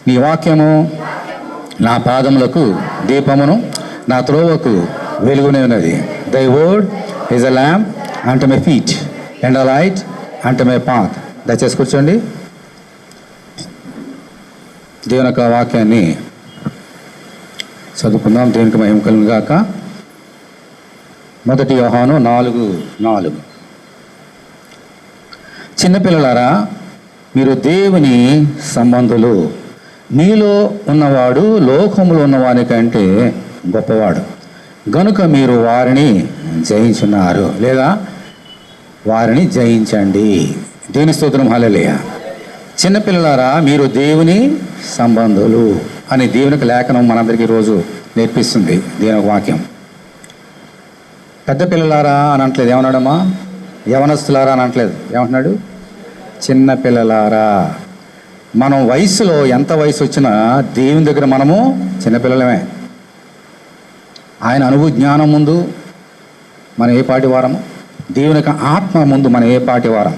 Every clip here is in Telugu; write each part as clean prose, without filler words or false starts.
నీ వాక్యము నా పాదములకు దీపమును, నా త్రోవకు వెలుగునే ఉన్నది. Thy word is a lamp unto my feet and a light unto my path. దయచేసి కూర్చోండి. దేవుని యొక్క వాక్యాన్ని చదువుకుందాం. దేవునికి మహిమ కలుగును గాక. 1 యోహాను 4:4. చిన్నపిల్లలారా, మీరు దేవుని సంబంధులు. మీలో ఉన్నవాడు లోకములో ఉన్నవాని కంటే గొప్పవాడు గనుక మీరు వారిని జయించున్నారు, లేదా వారిని జయించండి. దేవుని స్తోత్రం. హల్లెలూయా. చిన్నపిల్లలారా, మీరు దేవుని సంబంధులు అని దేవునికి లేఖనం మనందరికీ రోజు నేర్పిస్తుంది దేవుని వాక్యం. పెద్ద పిల్లలారా అని అనట్లేదు. ఏమన్నాడమ్మా? యవనస్తులారా అని అనట్లేదు. ఏమంటున్నాడు? చిన్న పిల్లలారా. మనం వయసులో ఎంత వయసు వచ్చినా దేవుని దగ్గర మనము చిన్నపిల్లలమే. ఆయన అనుభవ జ్ఞానం ముందు మనం ఏ పాటి వారము, దేవుని యొక్క ఆత్మ ముందు మనం ఏ పాటి వారం.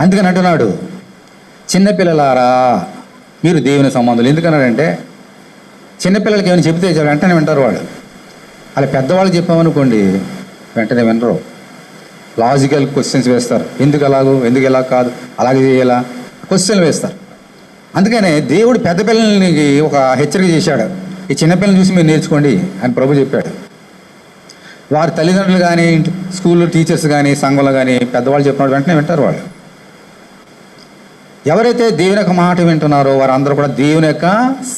అందుకని అంటున్నాడు, చిన్నపిల్లలారా మీరు దేవుని సంబంధాలు. ఎందుకన్నాడంటే, చిన్నపిల్లలకి ఏమైనా చెబితే వెంటనే వింటారు వాళ్ళు. అలా పెద్దవాళ్ళకి చెప్పామనుకోండి వెంటనే వినరు. లాజికల్ క్వశ్చన్స్ వేస్తారు. ఎందుకు అలాగూ, ఎందుకు ఎలా కాదు, అలాగే చేయాలా, క్వశ్చన్లు వేస్తారు. అందుకనే దేవుడు పెద్ద పిల్లలకి ఒక హెచ్చరిక చేశాడు. ఈ చిన్నపిల్లల్ని చూసి మీరు నేర్చుకోండి అని ప్రభు చెప్పాడు. వారి తల్లిదండ్రులు కానీ, స్కూల్లో టీచర్స్ కానీ, సంఘంలో కానీ పెద్దవాళ్ళు చెప్పినప్పుడు వెంటనే వింటారు వాళ్ళు. ఎవరైతే దేవుని యొక్క మాట వింటున్నారో వారందరూ కూడా దేవుని యొక్క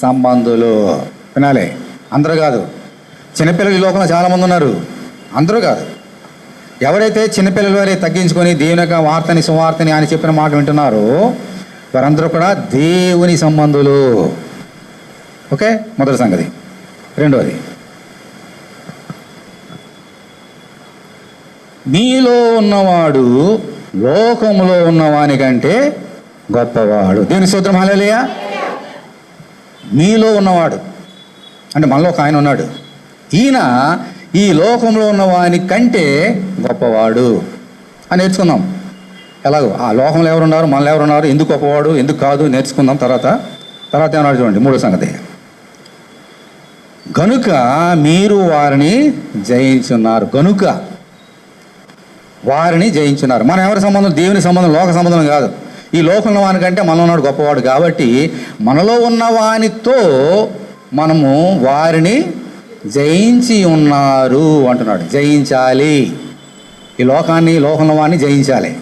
సంబంధులు. వినాలి. అందరూ కాదు. చిన్నపిల్లలు ఈ లోకంలో చాలామంది ఉన్నారు. అందరూ కాదు. ఎవరైతే చిన్నపిల్లల వారే తగ్గించుకొని దేవుని యొక్క వార్తని, సువార్తని ఆయన చెప్పిన మాట వింటున్నారో వారందరూ కూడా దేవుని సంబంధులు. ఓకే, మొదటి సంగతి. రెండవది, మీలో ఉన్నవాడు లోకంలో ఉన్నవాని కంటే గొప్పవాడు. దేవుని స్తోత్రం. హల్లెలూయా. మీలో ఉన్నవాడు అంటే మనలో ఒక ఆయన ఉన్నాడు. ఈయన ఈ లోకంలో ఉన్నవాని కంటే గొప్పవాడు అని నేర్చుకుందాం. ఎలాగో ఆ లోకంలో ఎవరున్నారు, మనలో ఎవరున్నారు, ఎందుకు గొప్పవాడు, ఎందుకు కాదు నేర్చుకుందాం. తర్వాత ఏమన్నాడు చూడండి, మూడో సంగతి. గనుక మీరు వారిని జయించున్నారు. గనుక వారిని జయించున్నారు. మనం ఎవరి సంబంధం? దేవుని సంబంధం, లోక సంబంధం కాదు. ఈ లోకంలో వానికంటే మనలో ఉన్నాడు గొప్పవాడు కాబట్టి మనలో ఉన్న వానితో మనము వారిని జయించి ఉన్నారు అంటున్నాడు. జయించాలి. ఈ లోకాన్ని, లోకంలో వాడిని జయించాలి.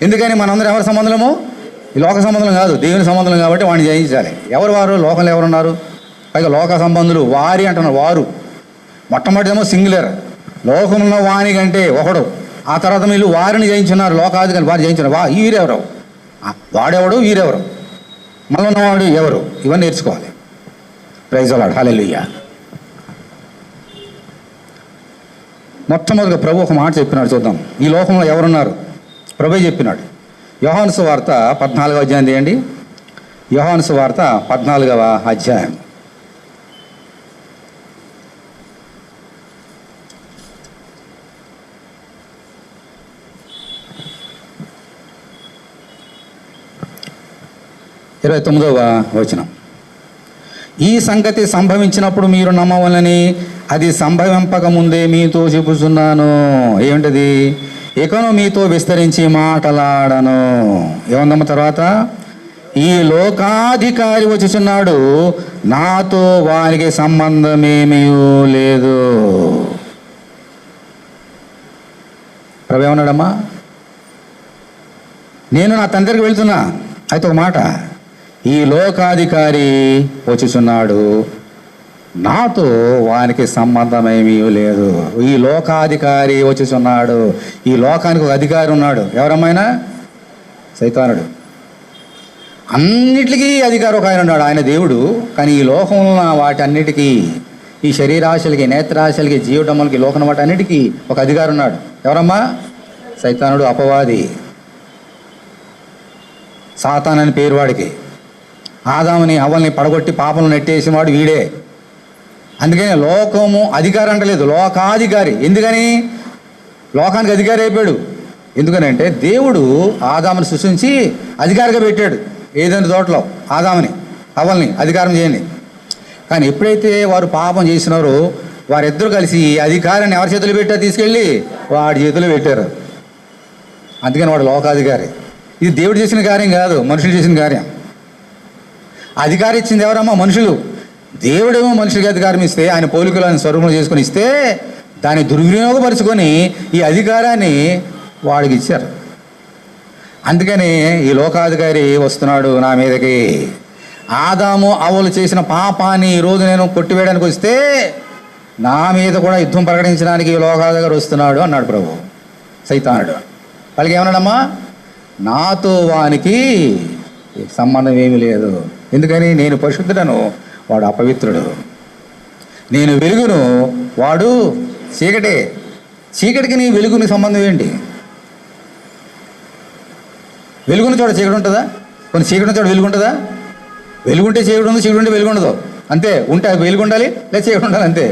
ఎందుకని? మనందరం ఎవరి సంబంధము? ఈ లోక సంబంధం కాదు, దేవుని సంబంధం కాబట్టి వాడిని జయించాలి. ఎవరు వారు? లోకంలో ఎవరున్నారు? పైగా లోక సంబంధులు. వారి అంటున్నారు. వారు మొట్టమొదటిదేమో సింగులర్, లోకంలో వాని కంటే ఒకడు. ఆ తర్వాత వీళ్ళు వారిని జయించున్నారు. లోకాది కానీ వారు జయించున్నారు. వీరెవరు? వాడెవడు, వీరెవరు, మనలో ఉన్నవాడు ఎవరు? ఇవన్నీ నేర్చుకోవాలి. Praise the Lord. హల్లెలూయా. మొట్టమొదటిగా ప్రభు ఒక మాట చెప్పినాడు, చూద్దాం. ఈ లోకంలో ఎవరున్నారు? ప్రభు చెప్పినాడు. యోహాను సువార్త 14వ అధ్యాయం తీయండి. యోహాను సువార్త 14వ అధ్యాయం. ఇరవై 29వ వచనం. ఈ సంగతి సంభవించినప్పుడు మీరు నమ్మవలని అది సంభవింపక ముందే మీతో చెబుతున్నాను. ఏమిటది? ఇకను మీతో విస్తరించి మాటలాడను. ఏముందమ్మ తర్వాత? ఈ లోకాధికారి వచ్చుచున్నాడు, నాతో వారికి సంబంధమేమీ లేదు. ప్రభు ఏమన్నాడమ్మా? నేను నా తండ్రికి వెళ్తున్నా. అయితే ఒక మాట, ఈ లోకాధికారి వచ్చుచున్నాడు, నాతో వానికి సంబంధమేమీ లేదు. ఈ లోకాధికారి వచ్చుచున్నాడు. ఈ లోకానికి ఒక అధికారి ఉన్నాడు. ఎవరమ్మైనా? సైతానుడు. అన్నిటికీ అధికారం ఒక ఆయన ఉన్నాడు. ఆయన దేవుడు. కానీ ఈ లోకంలో వాటి అన్నిటికీ, ఈ శరీరాశలకి, నేత్రాశలకి, జీవటములకి, లోకం వాటి అన్నిటికీ ఒక అధికారం ఉన్నాడు. ఎవరమ్మా? సైతానుడు, అపవాది, సాతాన్ అని పేరు వాడికి. ఆదాముని అవ్వల్ని పడగొట్టి పాపంలో నెట్టేసినవాడు వీడే. అందుకని లోకము అధికారం అంటలేదు, లోకాధికారి. ఎందుకని? లోకానికి అధికారి అయిపోయాడు. ఎందుకనంటే దేవుడు ఆదాముని సృష్టించి అధికారిగా పెట్టాడు. ఏదైనా తోటలో ఆదాముని. అవల్ని అధికారం చేయండి. కానీ ఎప్పుడైతే వారు పాపం చేసినారో వారిద్దరూ కలిసి ఈ అధికారాన్ని ఎవరి చేతులు పెట్టారు? తీసుకెళ్ళి వాడి చేతులు పెట్టారు. అందుకని వాడు లోకాధికారి. ఇది దేవుడు చేసిన కార్యం కాదు, మనుషులు చేసిన కార్యం. అధికారం ఇచ్చింది ఎవరమ్మా? మనుషులు. దేవుడేమో మనుషులకి అధికారం ఇస్తే, ఆయన పోలికలు ఆయన స్వరూపం చేసుకొని ఇస్తే దాన్ని దుర్వినియోగపరుచుకొని ఈ అధికారాన్ని వాడికి ఇచ్చారు. అందుకని ఈ లోకాధికారి వస్తున్నాడు నా మీదకి. ఆదాము అవ్వలు చేసిన పాపాన్ని ఈరోజు నేను కొట్టివేయడానికి వస్తే నా మీద కూడా యుద్ధం ప్రకటించడానికి ఈ లోకాధికారి వస్తున్నాడు అన్నాడు ప్రభు. సైతానుడు వాళ్ళకి ఏమన్నాడమ్మా? నాతో వానికి సంబంధం ఏమీ లేదు. ఎందుకని? నేను పరిశుద్ధుడను, వాడు అపవిత్రుడు. నేను వెలుగును, వాడు చీకటే. చీకటికి నీ వెలుగుని సంబంధం ఏంటి? వెలుగున్న చోట చీకటి ఉంటుందా? కొన్ని చీకటి ఉన్న చోట వెలుగు ఉంటుందా? వెలుగుంటే చీకటి ఉంది, చీకటి ఉంటే వెలుగు ఉండదు. అంతే. ఉంటే వెలుగు ఉండాలి, లేదా చీకటి ఉండాలి, అంతే.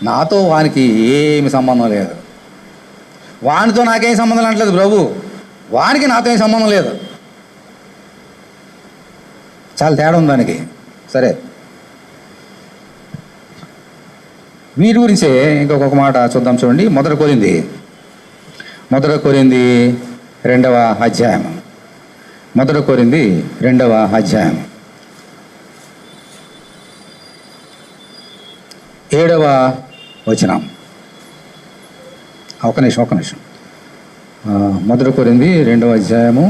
నాతో వానికి ఏమి సంబంధం లేదు. వానితో నాకేం సంబంధం అంటలేదు ప్రభు. వానికి నాతో ఏం సంబంధం లేదు. చాలా తేడా ఉంది దానికి. సరే, వీరి గురించే ఇంకొక మాట చూద్దాం. చూడండి, మొదటి కొరింథీ 2వ అధ్యాయం. మొదటి కొరింథీ 2వ అధ్యాయం 7వ వచనం. ఒక నిమిషం. మొదటి కొరింథీ 2వ అధ్యాయము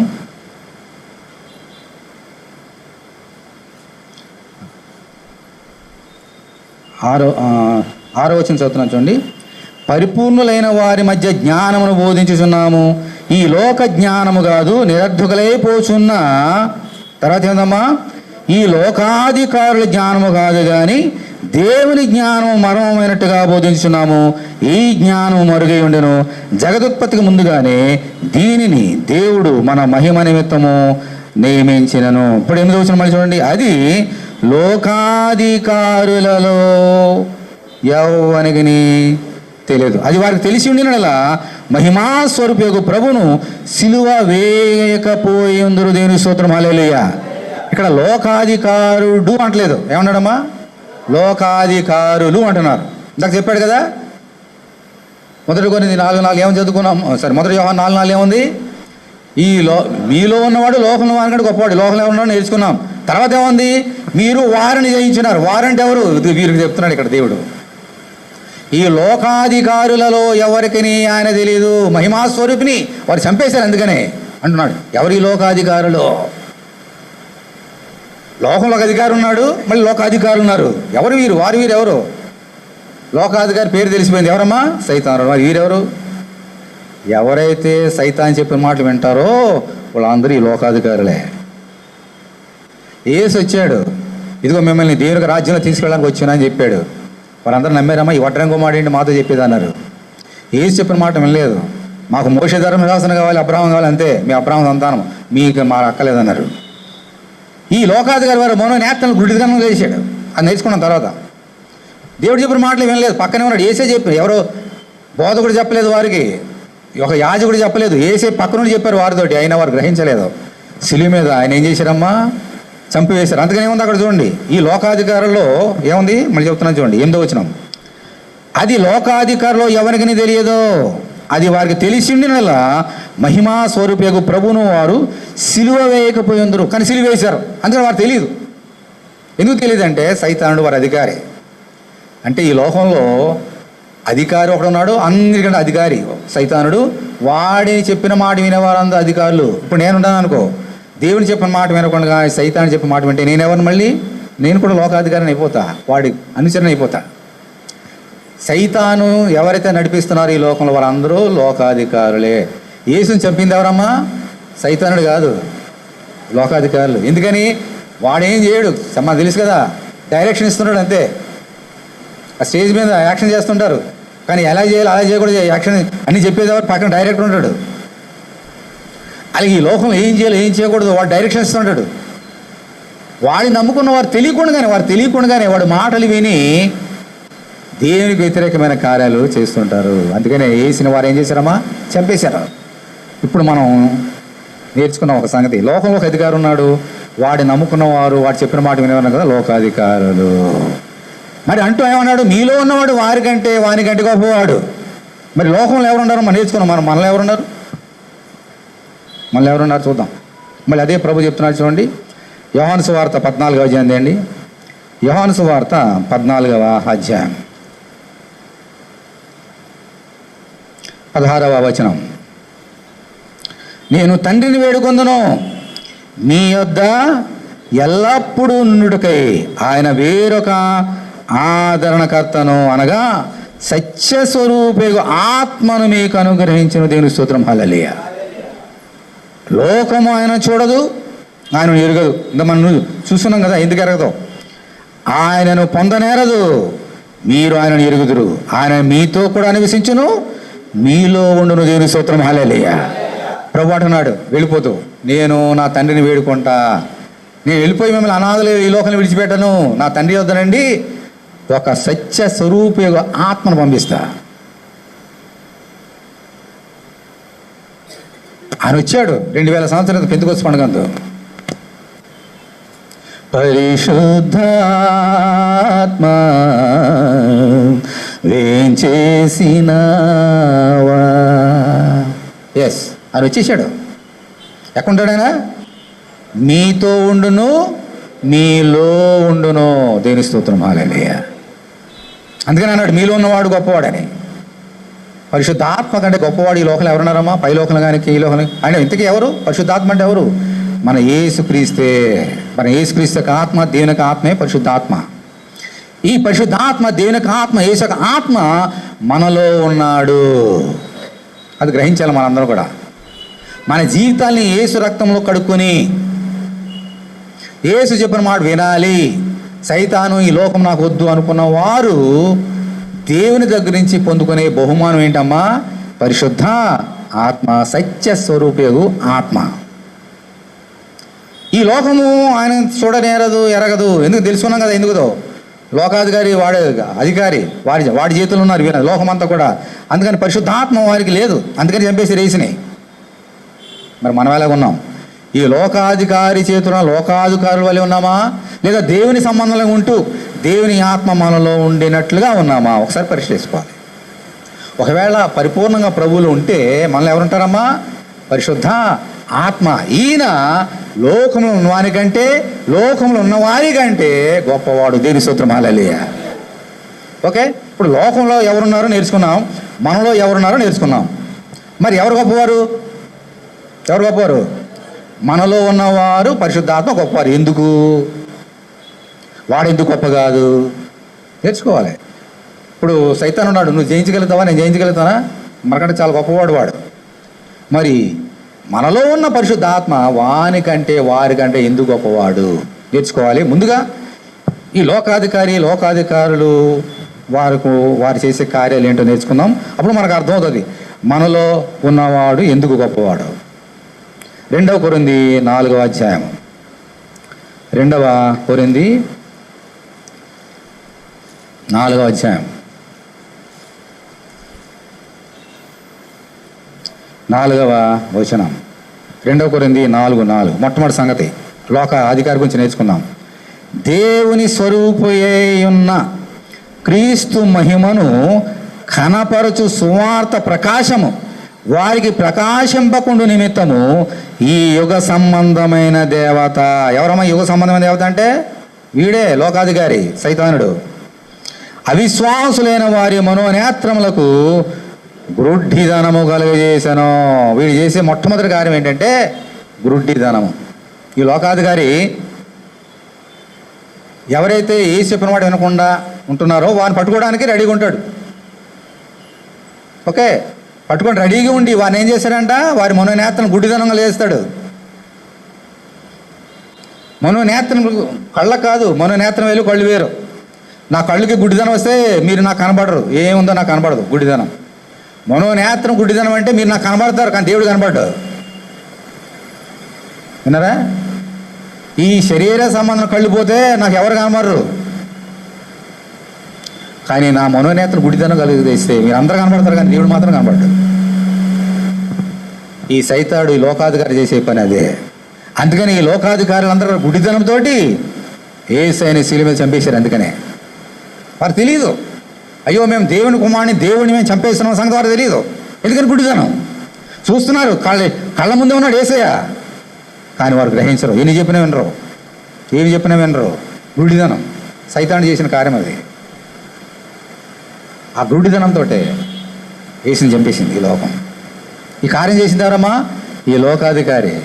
6వ వచనం చదువుతున్నాను చూడండి. పరిపూర్ణులైన వారి మధ్య జ్ఞానమును బోధించుచున్నాము, ఈ లోక జ్ఞానము కాదు, నిరర్ధకులైపోచున్న. తర్వాత ఏందమ్మా? ఈ లోకాధికారుల జ్ఞానము కాదు కానీ దేవుని జ్ఞానము మర్మమైనట్టుగా బోధించున్నాము. ఈ జ్ఞానము మరుగై ఉండెను, జగదుత్పత్తికి ముందుగానే దీనిని దేవుడు మన మహిమ నిమిత్తము నియమించినను. ఇప్పుడు 8వ వచనం మళ్ళీ చూడండి. అది లోకాధికారులలో యవ్వనికి తెలియదు. అది వారికి తెలిసి ఉండినలా మహిమాస్వరూపయోగు ప్రభును సిలువ వేయకపోయిందురు. దేవుని స్తోత్రం, హల్లెలూయా. ఇక్కడ లోకాధికారుడు అంటలేదు. ఏమన్నాడమ్మా? లోకాధికారులు అంటున్నారు. ఇందాక చెప్పాడు కదా. మొదటి కొరింథీ 4:4 ఏమని చదువుకున్నాం? సరే, మొదటి యోహాను 4:4 ఏముంది? మీలో ఉన్నవాడు లోకంలో వారికంటే గొప్పవాడు. లోకంలో ఉన్నవాడు నేర్చుకున్నాం. తర్వాత ఏముంది? మీరు వారిని జయించినారు. వారంటే ఎవరు? వీరికి చెప్తున్నాడు ఇక్కడ దేవుడు. ఈ లోకాధికారులలో ఎవరికి ఆయన తెలియదు. మహిమాస్వరూపిని వారు చంపేశారు, అందుకనే అంటున్నాడు. ఎవరు ఈ లోకాధికారులు? లోకంలో ఒక అధికారి ఉన్నాడు, మళ్ళీ లోకాధికారులు ఉన్నారు. ఎవరు వీరు? వీరు ఎవరు? లోకాధికారి పేరు తెలిసిపోయింది. ఎవరమ్మా? సైతాను. మరి వీరెవరు? ఎవరైతే సైతాన్ చెప్పిన మాటలు వింటారో వాళ్ళందరూ ఈ లోకాధికారులే. యేసు వచ్చాడు, ఇదిగో మిమ్మల్ని దేవునికి రాజ్యంలో తీసుకెళ్ళడానికి వచ్చాను అని చెప్పాడు. వాళ్ళందరూ నమ్మారమ్మా? ఈ వడ్రంగో మాట ఏంటి మాతో చెప్పేది అన్నారు. యేసు చెప్పిన మాట వినలేదు. మాకు మోషే ధర్మశాసనం కావాలి, అబ్రహాం కావాలి, అంతే. మీ అబ్రహాం సంతానం, మీకు మాకు అక్కలేదన్నారు. ఈ లోకాధికారి వారు మౌన నేతలను గుడిదనం చేశాడు. అది నేర్చుకున్న తర్వాత దేవుడు చెప్పిన మాటలు వినలేదు. పక్కనే ఉన్నాడు. యేసే చెప్పారు. ఎవరో బోధకుడు చెప్పలేదు వారికి, ఒక యాజకుడు చెప్పలేదు. యేసే పక్కనుండి చెప్పారు వారితోటి. అయినా వారు గ్రహించలేదు. సిలువ మీద ఆయన ఏం చేశారమ్మా? చంపివేశారు. అందుకని ఏముంది అక్కడ చూడండి. ఈ లోకాధికారుల్లో ఏముంది? మళ్ళీ చెప్తున్నాను చూడండి, 8వ వచనం. అది లోకాధికారులో ఎవరికి తెలియదో, అది వారికి తెలిసిండినలా మహిమా స్వరూపేగు ప్రభును వారు సిలువ వేయకపోయిందరు. కానీ సిలువ వేశారు, అందుకని వారు తెలియదు. ఎందుకు తెలియదు అంటే సైతానుడు వారి అధికారి. అంటే ఈ లోకంలో అధికారి ఒకడున్నాడు, అన్నిటికంటే అధికారి సైతానుడు. వాడిని చెప్పిన మాట వినేవారందరూ అధికారులు. ఇప్పుడు నేనున్నాను అనుకో, దేవుని చెప్పిన మాట వినకుండా సైతాన్ని చెప్పిన మాట వింటే నేనెవరిని? మళ్ళీ నేను కూడా లోకాధికారిని అయిపోతా, వాడి అనుచరణ అయిపోతా. సైతాను ఎవరైతే నడిపిస్తున్నారో ఈ లోకంలో వారందరూ లోకాధికారులే. యేసుని చంపింది ఎవరమ్మా? సైతానుడు కాదు, లోకాధికారులు. ఎందుకని? వాడేం చేయడు, మనకు తెలుసు కదా, డైరెక్షన్ ఇస్తున్నాడు అంతే. ఆ స్టేజ్ మీద యాక్షన్ చేస్తుంటారు, కానీ ఎలా చేయాలి అలా చేయకూడదు, యాక్షన్ అన్నీ చెప్పేది ఎవరు? పక్కన డైరెక్టర్ ఉంటాడు. అలాగే ఈ లోకంలో ఏం చేయాలి ఏం చేయకూడదు వాడు డైరెక్షన్ ఇస్తుంటాడు. వాడిని నమ్ముకున్న వారు తెలియకుండానే వాడు మాటలు విని దేవునికి వ్యతిరేకమైన కార్యాలు చేస్తుంటారు. అందుకనే వేసిన వారు ఏం చేశారమ్మా? చంపేశారు. ఇప్పుడు మనం నేర్చుకున్నాం ఒక సంగతి. లోకంలో ఒక అధికారి ఉన్నాడు, వాడి నమ్ముకున్నవారు వాడు చెప్పిన మాట వినేవారు కదా లోకాధికారులు. మరి అంటూ ఏమన్నాడు, మీలో ఉన్నవాడు వారికంటే వానికంటే గొప్పవాడు. మరి లోకంలో ఎవరున్నారు మనం నేర్చుకున్నాం. మనలో ఎవరున్నారు? మనలో ఎవరున్నారు చూద్దాం. మళ్ళీ అదే ప్రభు చెప్తున్నాడు చూడండి. యోహాను సువార్త 14వ అధ్యాయం అండి. యోహాను సువార్త 14వ అధ్యాయం 16వ వచనం. నేను తండ్రిని వేడుకొందును, మీ యొద్ద ఎల్లప్పుడూ నుండుటకై ఆయన వేరొక ఆదరణకర్తను అనగా సత్యస్వరూపేగు ఆత్మను మీకు అనుగ్రహించిన దేవుని స్తోత్రం. హల్లెలూయా. లోకము ఆయన చూడదు, ఆయన ఎరగదు. ఇంకా మనం చూస్తున్నాం కదా, ఎందుకు ఎరగదు? ఆయనను పొందనేరదు, మీరు ఆయనను ఎరుగుదురు. ఆయన మీతో కూడా నివసించును, మీలో ఉండును. దేవుని స్తోత్రం. హల్లెలూయా. ప్రభు అంటున్నాడు వెళ్ళిపోతూ, నేను నా తండ్రిని వేడుకుంటా, నేను వెళ్ళిపోయి మిమ్మల్ని అనాథలు ఈ లోకాన్ని విడిచిపెట్టను, నా తండ్రి వద్దనండి ఒక సత్య స్వరూప ఆత్మను పంపిస్తా. ఆయన వచ్చాడు 2000 సంవత్సరాల పెంతెకొస్తు పండుగంతో. పరిశుద్ధాత్మ వేంచేసినావా. ఎస్, ఆయన వచ్చేసాడు. ఎక్కడుంటాడు ఆయన? మీతో ఉండును, మీలో ఉండును. దేవుని స్తోత్రం. హల్లెలూయా. అందుకని అన్నాడు మీలో ఉన్నవాడు గొప్పవాడని. పరిశుద్ధాత్మ కంటే గొప్పవాడు ఈ లోకంలో ఎవరున్నారమ్మా? పై లోకలు కానీ ఈ లోకలు. ఆయన ఇంతకీ ఎవరు? పరిశుద్ధాత్మ అంటే ఎవరు? మన యేసుక్రీస్తే. మన యేసుక్రీస్తు యొక్క ఆత్మ, దేవుని యొక్క ఆత్మే పరిశుద్ధాత్మ. ఈ పరిశుద్ధాత్మ, దేవుని యొక్క ఆత్మ, యేసు యొక్క ఆత్మ మనలో ఉన్నాడు. అది గ్రహించాలి మనందరం కూడా. మన జీవితాల్ని యేసు రక్తంలో కడుక్కొని యేసు చెప్పిన మాట వినాలి. సైతాను ఈ లోకం నాకు వద్దు అనుకున్న వారు దేవుని దగ్గర నుంచి పొందుకునే బహుమానం ఏంటమ్మా? పరిశుద్ధ ఆత్మ, సత్య స్వరూపేగు ఆత్మ. ఈ లోకము ఆయన చూడనేరదు, ఎరగదు. ఎందుకు తెలుసుకున్నాం కదా ఎందుకుదో. లోకాధికారి వాడే అధికారి, వాడి చేతులు ఉన్నారు లోకమంతా కూడా. అందుకని పరిశుద్ధాత్మ వారికి లేదు, అందుకని చంపేసి రేసినాయి. మరి మనం ఎలాగ ఉన్నాం? ఈ లోకాధికారి చేతుల లోకాధికారుల వల్ల ఉన్నామా, లేదా దేవుని సంబంధంలో ఉంటూ దేవుని ఆత్మ మనలో ఉండినట్లుగా ఉన్నామా? ఒకసారి పరిశీలించుకోవాలి. ఒకవేళ పరిపూర్ణంగా ప్రభువులు ఉంటే మనలో ఎవరుంటారమ్మా? పరిశుద్ధ ఆత్మ. ఈయన లోకంలో ఉన్నవానికంటే, లోకంలో ఉన్నవారి కంటే గొప్పవాడు. దేవుని స్తోత్రం. హల్లెలూయా. ఓకే, ఇప్పుడు లోకంలో ఎవరున్నారో నేర్చుకున్నాం, మనలో ఎవరున్నారో నేర్చుకున్నాం. మరి ఎవరు గొప్పవారు? ఎవరు గొప్పవారు? మనలో ఉన్నవారు పరిశుద్ధాత్మ గొప్పవారు. ఎందుకు? వాడు ఎందుకు గొప్ప కాదు? నేర్చుకోవాలి. ఇప్పుడు సైతాన్ ఉన్నాడు, నువ్వు జయించగలుగుతావా? నేను జయించగలుగుతానా? మనకంటే చాలా గొప్పవాడు వాడు. మరి మనలో ఉన్న పరిశుద్ధాత్మ వానికంటే వారికంటే ఎందుకు గొప్పవాడు? నేర్చుకోవాలి. ముందుగా ఈ లోకాధికారులు వారు చేసే కార్యాలు ఏంటో నేర్చుకుందాం. అప్పుడు మనకు అర్థమవుతుంది మనలో ఉన్నవాడు ఎందుకు గొప్పవాడు. 2 కొరింథీ 4వ అధ్యాయం. 2 కొరింథీ 4వ అధ్యాయం 4వ వచనం. 2 కొరింథీ 4:4. మొట్టమొదటి సంగతి లోక అధికారి గురించి నేర్చుకుందాం. దేవుని స్వరూపయ్యున్న క్రీస్తు మహిమను కనపరచు సువార్త ప్రకాశము వారికి ప్రకాశింపకుండు నిమిత్తము ఈ యుగ సంబంధమైన దేవత. ఎవరమ్మా యుగ సంబంధమైన దేవత అంటే? వీడే లోకాధికారి సైతానుడు. అవిశ్వాసులైన వారి మనోనేత్రములకు గ్రుడ్డిధనము కలుగజేశాను. వీడు చేసే మొట్టమొదటి కార్యం ఏంటంటే గ్రుడ్డిధనము. ఈ లోకాధికారి ఎవరైతే ఏ చెప్పిన మాట వినకుండా ఉంటున్నారో వారిని పట్టుకోవడానికి రెడీగా ఉంటాడు. ఓకే, పట్టుకొని రెడీగా ఉండి వారిని ఏం చేశాడంట? వారి మనోనేత్రం గుడ్డిదనంగా లేస్తాడు. మనోనేత్రం కళ్ళ కాదు, మనోనేత్రం వేలు కళ్ళు వేరు. నా కళ్ళుకి గుడ్డిదనం వస్తే మీరు నాకు కనబడరు, ఏముందో నాకు కనబడదు గుడ్డిదనం. మనోనేత్రం గుడ్డిదనం అంటే మీరు నాకు కనబడతారు కానీ దేవుడు కనబడ్డాడు. విన్నారా? ఈ శరీర సంబంధం కళ్ళు పోతే నాకు ఎవరు కనబడరు, కానీ నా మనోనేత్రం గుడితనం కలిగిస్తే మీరు అందరూ కనబడతారు కానీ దేవుడు మాత్రం కనబడ్డాడు. ఈ సైతాడు ఈ లోకాధికారి చేసే పని అదే. అందుకని ఈ లోకాధికారులందరూ గుడితనంతో యేసయ్యని శిలువ మీద చంపేశారు. అందుకనే వారు తెలియదు, అయ్యో మేము దేవుని కుమారుని దేవుడిని మేము చంపేస్తున్నాం సంగతి వారు తెలియదు. ఎందుకని గుడితనం చూస్తున్నారు, కళ్ళ ముందే ఉన్నాడు యేసయ్య, కానీ వారు గ్రహించరు. ఎన్ని చెప్పినా వినరు, ఏమి చెప్పినా వినరు. గుడిదనం సైతాను చేసిన కార్యం అది. ఆ గుడిదనంతో యేసుని చంపేసింది ఈ లోకం. ఈ కార్యం చేసిందారమ్మా ఈ లోకాధికారి.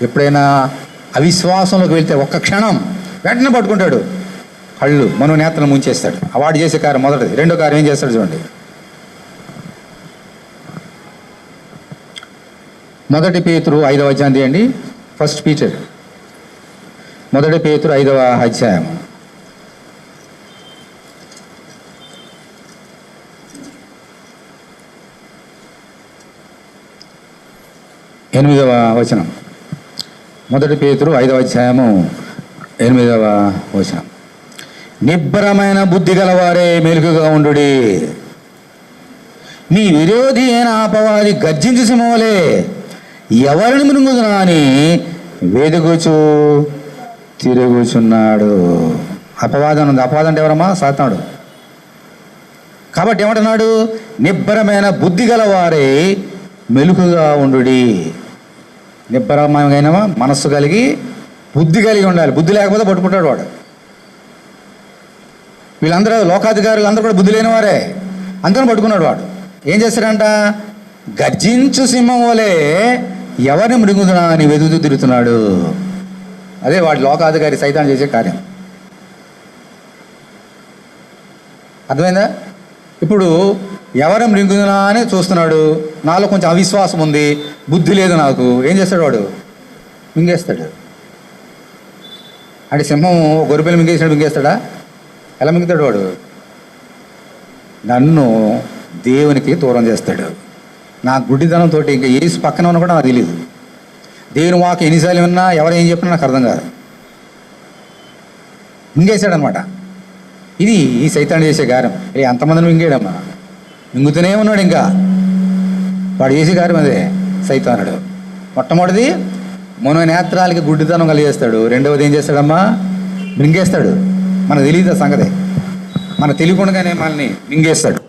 ఎప్పుడైనా అవిశ్వాసంలోకి వెళ్తే ఒక్క క్షణం వెంటనే పట్టుకుంటాడు, కళ్ళు మనోనేత్రం ముంచేస్తాడు. వాడు చేసే కార్యం మొదటిది. రెండో కార్యం ఏం చేస్తాడు చూడండి. 1 పేతురు 5వ అధ్యాయం తీయండి. 1 పీటర్ 1 పేతురు 5వ అధ్యాయం 8వ వచనం. 1 పేతురు 5వ అధ్యాయము 8వ వచనం. నిబ్బరమైన బుద్ధి గలవారే మెలకుగా ఉండుడి, నీ విరోధి అయిన అపవాది గర్జించు సింహంవలే ఎవరిని మృంగుదునా అని వెదుగుచు తిరుగుచున్నాడు. అపవాదం ఉంది. అపవాదం అంటే ఎవరమ్మా? సాతానుడు. కాబట్టి ఏమంటున్నాడు? నిబ్బరమైన బుద్ధి గలవారే మెలకుగా ఉండుడి. నిబ్బరమైన మనస్సు కలిగి బుద్ధి కలిగి ఉండాలి. బుద్ధి లేకపోతే పట్టుకుంటాడు వాడు. వీళ్ళందరూ లోకాధికారులు అందరూ కూడా బుద్ధి లేని వారే, అందరూ పట్టుకున్నాడు వాడు. ఏం చేస్తాడంట? గర్జించు సింహం వలె ఎవరిని మృంగుదునా అని వెతుకుతూ తిరుగుతున్నాడు. అదే వాడి లోకాధికారి సైతాన్ చేసే కార్యం. అర్థమైందా? ఇప్పుడు ఎవరిని మృంగుదునా అని చూస్తున్నాడు. నాలో కొంచెం అవిశ్వాసం ఉంది, బుద్ధి లేదు నాకు. ఏం చేస్తాడు వాడు? మింగేస్తాడు. అంటే సింహం గొర్రెపిల్ల మింగేసినాడు మింగేస్తాడా? ఎలా మింగుతాడు వాడు? నన్ను దేవునికి దూరం చేస్తాడు. నా గుడ్డితనంతో ఇంకా ఏసు పక్కన ఉన్నా కూడా నాకు తెలియదు. దేవుని వాక్ ఎన్నిసార్లు విన్నా ఎవరు ఏం చెప్పినా నాకు అర్థం కాదు. మింగేశాడనమాట. ఇది ఈ సైతాన్ని చేసే కార్యం. ఎంతమందిని మింగేడమ్మా, మింగుతూనే ఉన్నాడు. ఇంకా వాడు చేసే కార్యం అదే సైతానుడు. మొట్టమొదటిది మనోనేత్రాలకి గుడ్డితనం కలిగేస్తాడు. రెండవది ఏం చేస్తాడమ్మా? మింగేస్తాడు. మనకు తెలియదు ఆ సంగతి. మనకు తెలియకుండానే మనల్ని మింగేస్తాడు,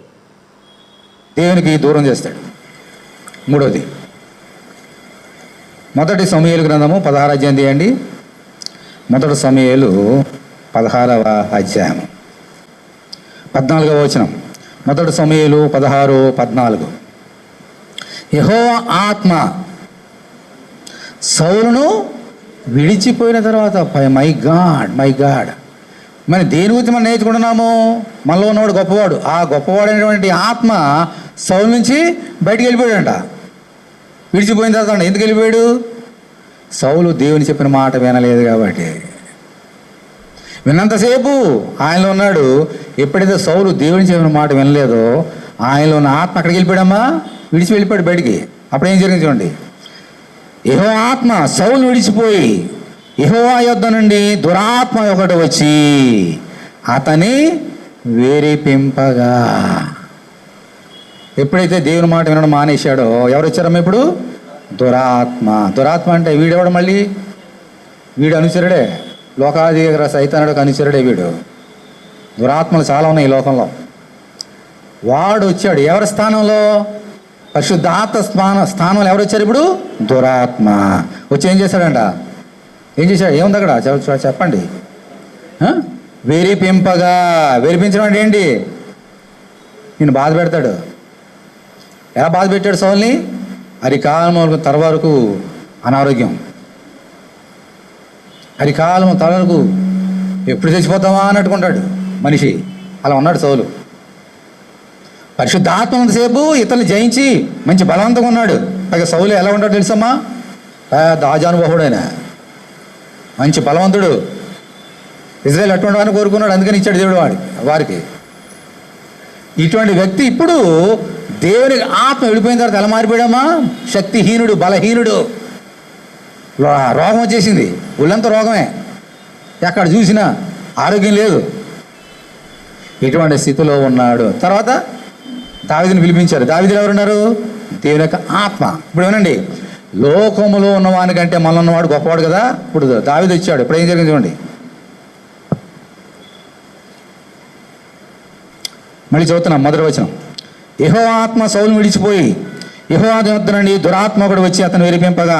దేవునికి దూరం చేస్తాడు. మూడవది 1 సమూయేలు గ్రంథము 16వ అధ్యాయం తీయండి. 1 సమూయేలు 16వ అధ్యాయం 14వ వచనం. 1 సమూయేలు 16:14. యెహోవా ఆత్మ సౌలును విడిచిపోయిన తర్వాత మై గాడ్ మరి దేని గురించి మనం నేర్చుకుంటున్నాము? మనలో ఉన్నవాడు గొప్పవాడు. ఆ గొప్పవాడు అనేటువంటి ఆత్మ సౌలు నుంచి బయటికి వెళ్ళిపోయాడంట. విడిచిపోయిన తర్వాత ఎందుకు వెళ్ళిపోయాడు? సౌలు దేవుని చెప్పిన మాట వినలేదు కాబట్టి. విన్నంతసేపు ఆయనలో ఉన్నాడు. ఎప్పుడైతే సౌలు దేవుని చెప్పిన మాట వినలేదో ఆయనలో ఉన్న ఆత్మ అక్కడికి వెళ్ళిపోయాడమ్మా, విడిచి వెళ్ళిపోయాడు బయటికి. అప్పుడు ఏం జరిగింది చూడండి. యెహోవా ఆత్మ సౌలు విడిచిపోయి యెహోవా యొద్ద నుండి దురాత్మ ఒకటి వచ్చి అతని వేరేపింపగా. ఎప్పుడైతే దేవుని మాట వినడం మానేశాడో ఎవరు వచ్చారమ్మా ఇప్పుడు? దురాత్మ. దురాత్మ అంటే వీడెవడు? మళ్ళీ వీడు అనుచరుడే, లోకాధికారి సైతానుడికి అనుచరుడే వీడు. దురాత్మలు చాలా ఉన్నాయి ఈ లోకంలో. వాడు వచ్చాడు ఎవరి స్థానంలో? పరిశుద్ధాత్మ స్థానంలో ఎవరు వచ్చారు ఇప్పుడు? దురాత్మ వచ్చి ఏం చేశాడంట? ఏం చేశాడు? ఏముంది అక్కడ చెప్పండి. వెరిపింపగా. వెరిపించడం అంటే ఏంటి? నేను బాధ పెడతాడు. ఎలా బాధ పెట్టాడు సౌల్ని? అరికాలం తల వరకు అనారోగ్యం, అరికాలం తల వరకు ఎప్పుడు చచ్చిపోతావా అన్నట్టుకుంటాడు మనిషి. అలా ఉన్నాడు సౌలు. పరిశుద్ధాత్మ అంతసేపు ఇతరులు జయించి మంచి బలవంతంగా ఉన్నాడు. పైగా సౌలు ఎలా ఉంటాడు తెలుసమ్మా? పెద్ద ఆజానుభావుడైన మంచి బలవంతుడు. ఇజ్రాయేల్ అటువంటి వాడిని కోరుకున్నాడు, అందుకని ఇచ్చాడు దేవుడు వారికి. ఇటువంటి వ్యక్తి ఇప్పుడు దేవునికి ఆత్మ వెళ్ళిపోయిన తర్వాత ఎలా మారిపోయాడమ్మా? శక్తిహీనుడు, బలహీనుడు. రోగం వచ్చేసింది, ఒళ్ళంతా రోగమే, ఎక్కడ చూసినా ఆరోగ్యం లేదు. ఇటువంటి స్థితిలో ఉన్నాడు. తర్వాత దావీదుని పిలిపించారు. దావీదులు ఎవరున్నారు? దేవుని యొక్క ఆత్మ. ఇప్పుడు ఏమనండి, లోకములో ఉన్నవానికంటే మనలో ఉన్నవాడు గొప్పవాడు కదా. ఇప్పుడు దావీదు వచ్చాడు, ఇప్పుడు ఏం జరిగింది చూడండి. మళ్ళీ చదువుతున్నాం, మొదటి వచనం. యెహోవా ఆత్మ సౌలును విడిచిపోయి యెహోవా వద్ద నుండి దురాత్మకుడు వచ్చి అతను వేరిపింపగా,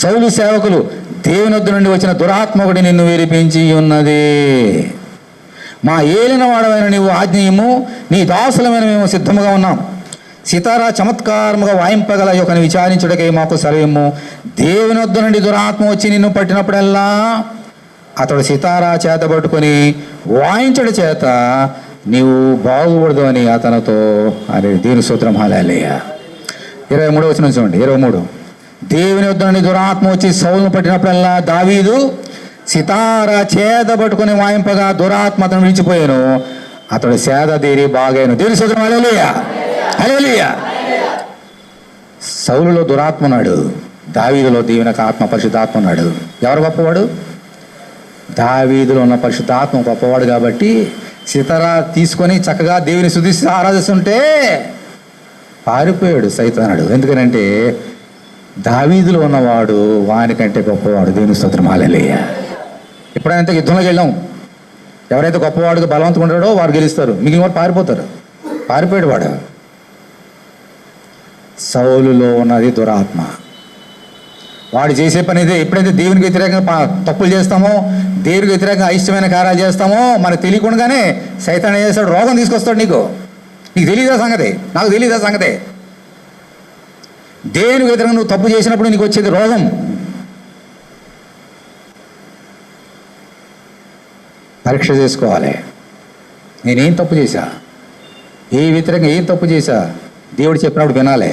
సౌలు సేవకులు, దేవుని వద్ద నుండి వచ్చిన దురాత్మకుడి నిన్ను వేరిపించి ఉన్నది. మా ఏలిన వాడవైన నీవు ఆజ్ఞయము, నీ దాసులమైన మేము సిద్ధముగా ఉన్నాం. సితారా చమత్కారముగా వాయింపగల యొక్కని విచారించుటకై మాకు సెలవిమ్ము. దేవుని వద్ద నుండి దురాత్మ వచ్చి నిన్ను పట్టినప్పుడల్లా అతడు సితారా చేత పట్టుకొని వాయించడం చేత నీవు బాగుపడదు అని అతనితో అరే దేవుని స్తోత్రం. హల్లెలూయా. 23వ వచనం చూడండి. 23. దేవుని వద్ద నుండి దురాత్మ వచ్చి సౌలును పట్టినప్పుడల్లా దావీదు సితారా చేత పట్టుకొని వాయింపగా దురాత్మ అతను విడిచిపోయాను, అతడు సేద తీరి బాగాను. దేవుని స్తోత్రం. హల్లెలూయా, హల్లెలూయా. సౌలులో దురాత్మ ఉన్నాడు, దావీదులో దేవుని యొక్క ఆత్మ పరిశుద్ధాత్మ ఉన్నాడు. ఎవరు గొప్పవాడు? దావీదులో ఉన్న పరిశుద్ధాత్మ గొప్పవాడు. కాబట్టి సితారా తీసుకొని చక్కగా దేవుని స్తుతిస్తూ ఆరాధిస్తుంటే పారిపోయాడు సైతానుడు. ఎందుకనంటే దావీదులో ఉన్నవాడు వానికంటే గొప్పవాడు. దేవుని స్తోత్రం. హల్లెలూయా. ఎప్పుడైనా యుద్ధంలోకి వెళ్ళాం, ఎవరైతే గొప్పవాడుగా బలవంతుగా ఉంటాడో వాడు గెలుస్తారు, మిగిలిన వాడు పారిపోతారు. పారిపోయాడు వాడు. సౌలులో ఉన్నది దురాత్మ. వాడు చేసే పని ఇదే. ఎప్పుడైతే దేవునికి వ్యతిరేకంగా తప్పులు చేస్తామో, దేవునికి వ్యతిరేకంగా అయిష్టమైన కార్యాలు చేస్తామో, మనకు తెలియకుండానే సైతాన్ ఏం చేస్తాడు? రోగం తీసుకొస్తాడు. నీకు తెలియదా సంగతి? నాకు తెలియదా సంగతి? దేవునికి వ్యతిరేకంగా నువ్వు తప్పు చేసినప్పుడు నీకు వచ్చేది రోగం. పరీక్ష చేసుకోవాలి. నేనేం తప్పు చేశా, ఏ వ్యతిరేకంగా ఏం తప్పు చేశా, దేవుడు చెప్పినప్పుడు వినాలి.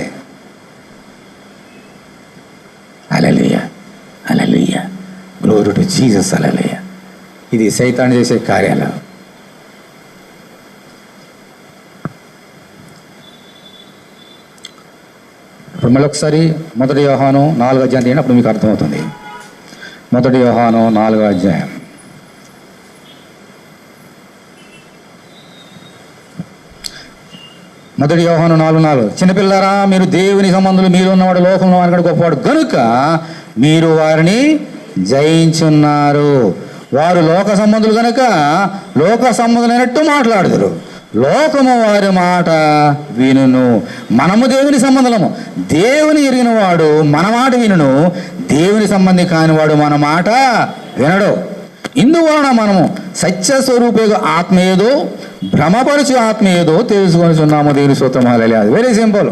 హల్లెలూయా, హల్లెలూయా, గ్లోరీ టు జీసస్. హల్లెలూయా. ఇది సైతాను చేసే కార్యాలు. ఇప్పుడు మళ్ళీ ఒకసారి 1 యోహాను 4వ అధ్యాయం తీయండి, అప్పుడు మీకు అర్థమవుతుంది. 1 యోహాను 4వ అధ్యాయం. మొదటి యోహాను 4:4. చిన్నపిల్లారా, మీరు దేవుని సంబంధులు, మీరు ఉన్నవాడు లోకంలో వారికంటే గొప్పవాడు గనుక మీరు వారిని జయించున్నారు. వారు లోక సంబంధులు కనుక లోక సంబంధులైనట్టు మాట్లాడదురు, లోకము వారి మాట వినును. మనము దేవుని సంబంధులము, దేవుని ఎరిగిన వాడు మన మాట వినును, దేవుని సంబంధి కానివాడు మన మాట వినడు. ఇందువలన మనము సత్యస్వరూపేగు ఆత్మ ఏదో భ్రమపరచు ఆత్మ ఏదో తెలుసుకొనిచున్నాము. దేవుని స్తోత్రం. హల్లెలూయా. Very simple.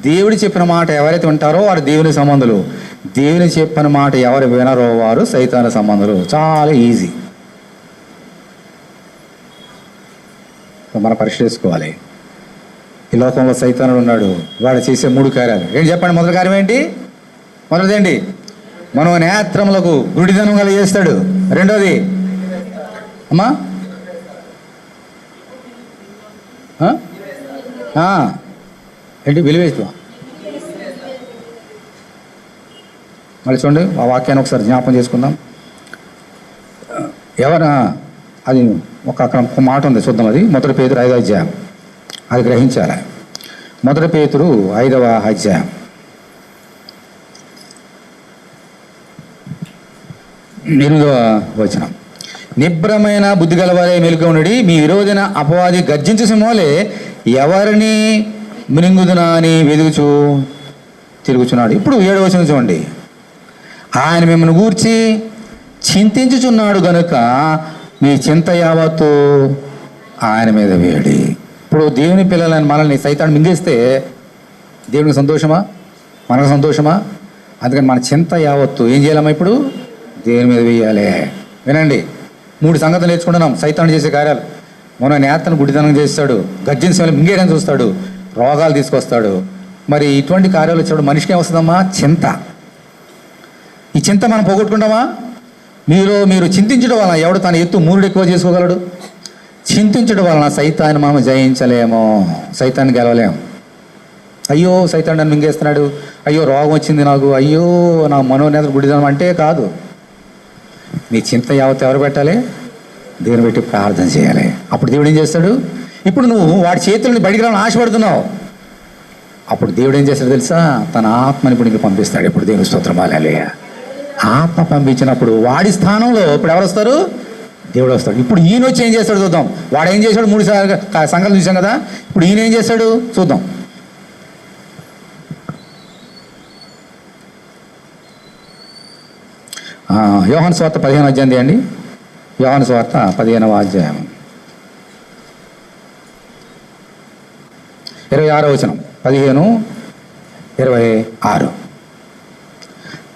దేవుడు చెప్పిన మాట ఎవరైతే వింటారో వారు దేవుని సంబంధులు, దేవుని చెప్పిన మాట ఎవరు వినరో వారు సైతాను సంబంధులు. చాలా ఈజీ. మనం పరీక్ష చేసుకోవాలి. ఈ లోకంలో సైతానుడు ఉన్నాడు, వాడు చేసే 3 కార్యాలు ఏంటి చెప్పండి? మొదటి కార్యం ఏంటి? మొదటిదేంటి? మనం నేత్రములకు గుడిదనం కలిగేస్తాడు. రెండోది అమ్మా ఏంటి? వెలివేస్తావా? మళ్ళీ చూడండి ఆ వాక్యాన్ని ఒకసారి జ్ఞాపకం చేసుకుందాం. అది అక్కడ ఒక మాట ఉంది, చూద్దాం. అది 1 పేతురు 5వ అధ్యాయం. అది గ్రహించాలి. 1 పేతురు 5వ అధ్యాయం 8వ వచనం. నిబ్రమైన బుద్ధి గలవారే మెలుగునడి, మీ విరోధన అపవాది గర్జించు సింహోలే ఎవరిని మృంగుదునా అని వెదుగుచు తిరుగుచున్నాడు. ఇప్పుడు 7వ వచనం చూడండి. ఆయన మిమ్మల్ని గూర్చి చింతించుచున్నాడు గనుక మీ చింత యావత్తు ఆయన మీద వేడి. ఇప్పుడు దేవుని పిల్లలని మనల్ని సైతాన్ని మింగేస్తే దేవునికి సంతోషమా? మనకు సంతోషమా? అందుకని మన చింత యావత్తు ఏం చేయాలమ్మా? ఇప్పుడు దేవుని మీద వేయాలి. వినండి, 3 సంగతులు నేర్చుకుంటున్నాం సైతాన్ని చేసే కార్యాలు. మన నేతను గుడితనం చేస్తాడు, గర్జించే వాళ్ళు మింగేయడానికి చూస్తాడు, రోగాలు తీసుకొస్తాడు. మరి ఇటువంటి కార్యాలు వచ్చేప్పుడు మనిషికి ఏమొస్తుందమ్మా? చింత. ఈ చింత మనం పోగొట్టుకుంటామా? మీరు చింతించడం వలన ఎవడు తన ఎత్తు 3 ఎక్కువ చేసుకోగలడు? చింతించడం వలన సైతాన్ని మనం జయించలేము, సైతాన్ని గెలవలేము. అయ్యో సైతాన్ని నన్ను మింగేస్తున్నాడు, అయ్యో రోగం వచ్చింది నాకు, అయ్యో నా మనోనేత గుడిదనం అంటే కాదు. నీ చింత యావత్తు ఎవరు పెట్టాలి? దేవుని పెట్టి ప్రార్థన చేయాలి. అప్పుడు దేవుడు ఏం చేస్తాడు? ఇప్పుడు నువ్వు వాడి చేతుల్ని బయటికి రావాలని ఆశపడుతున్నావు, అప్పుడు దేవుడు ఏం చేస్తాడు తెలుసా? తన ఆత్మని ఇప్పుడు నీకు పంపిస్తాడు. ఇప్పుడు దేవుని స్తోత్రం, హల్లెలూయా. ఆత్మ పంపించినప్పుడు వాడి స్థానంలో ఇప్పుడు ఎవరు వస్తారు? దేవుడు వస్తాడు. ఇప్పుడు ఈయన వచ్చి ఏం చేస్తాడు చూద్దాం. వాడు ఏం చేశాడు? 3 సంఘాలు చూసాం కదా. ఇప్పుడు ఈయన ఏం చేస్తాడు చూద్దాం. యోహాను సువార్త 15వ అధ్యాయం తీయండి. యోహాను సువార్త 15వ అధ్యాయం 26వ వచనం. 15:26.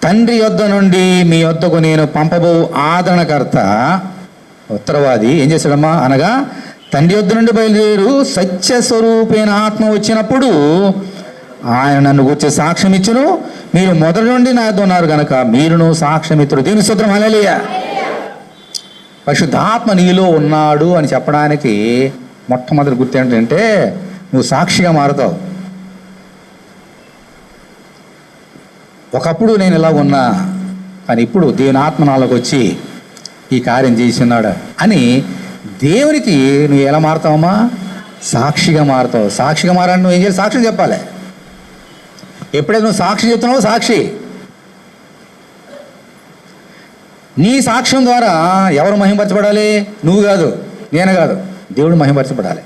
తండ్రి యొద్ద నుండి మీ యొద్దకు నేను పంపబో ఆదరణకర్త, ఉత్తరవాది ఏం చేశాడమ్మా? అనగా తండ్రి యొద్ద నుండి బయలుదేరు సత్య స్వరూపైన ఆత్మ వచ్చినప్పుడు ఆయన నన్ను గురించి సాక్ష్యం ఇచ్చును. మీరు మొదటి నుండి నా యొద్ద ఉన్నారు కనుక మీరును సాక్ష్యమిత్రుడు. దేవుని స్తోత్రం, హల్లెలూయా. పరిశుద్ధాత్మ నీలో ఉన్నాడు అని చెప్పడానికి మొట్టమొదటి గుర్తు ఏంటంటే నువ్వు సాక్షిగా మారుతావు. ఒకప్పుడు నేను ఇలా ఉన్నా, కానీ ఇప్పుడు దేవుని ఆత్మ నాలోకి వచ్చి ఈ కార్యం చేస్తున్నాడు అని దేవునికి నువ్వు ఎలా మారుతావమ్మా? సాక్షిగా మారుతావు. సాక్షిగా మారాలని నువ్వు ఏం చేయాలి? సాక్ష్యం చెప్పాలి. ఎప్పుడైతే నువ్వు సాక్షి చెప్తున్నావో సాక్షి. నీ సాక్ష్యం ద్వారా ఎవరు మహిమపరచబడాలి? నువ్వు కాదు, నేను కాదు, దేవుడు మహిమపరచబడాలి.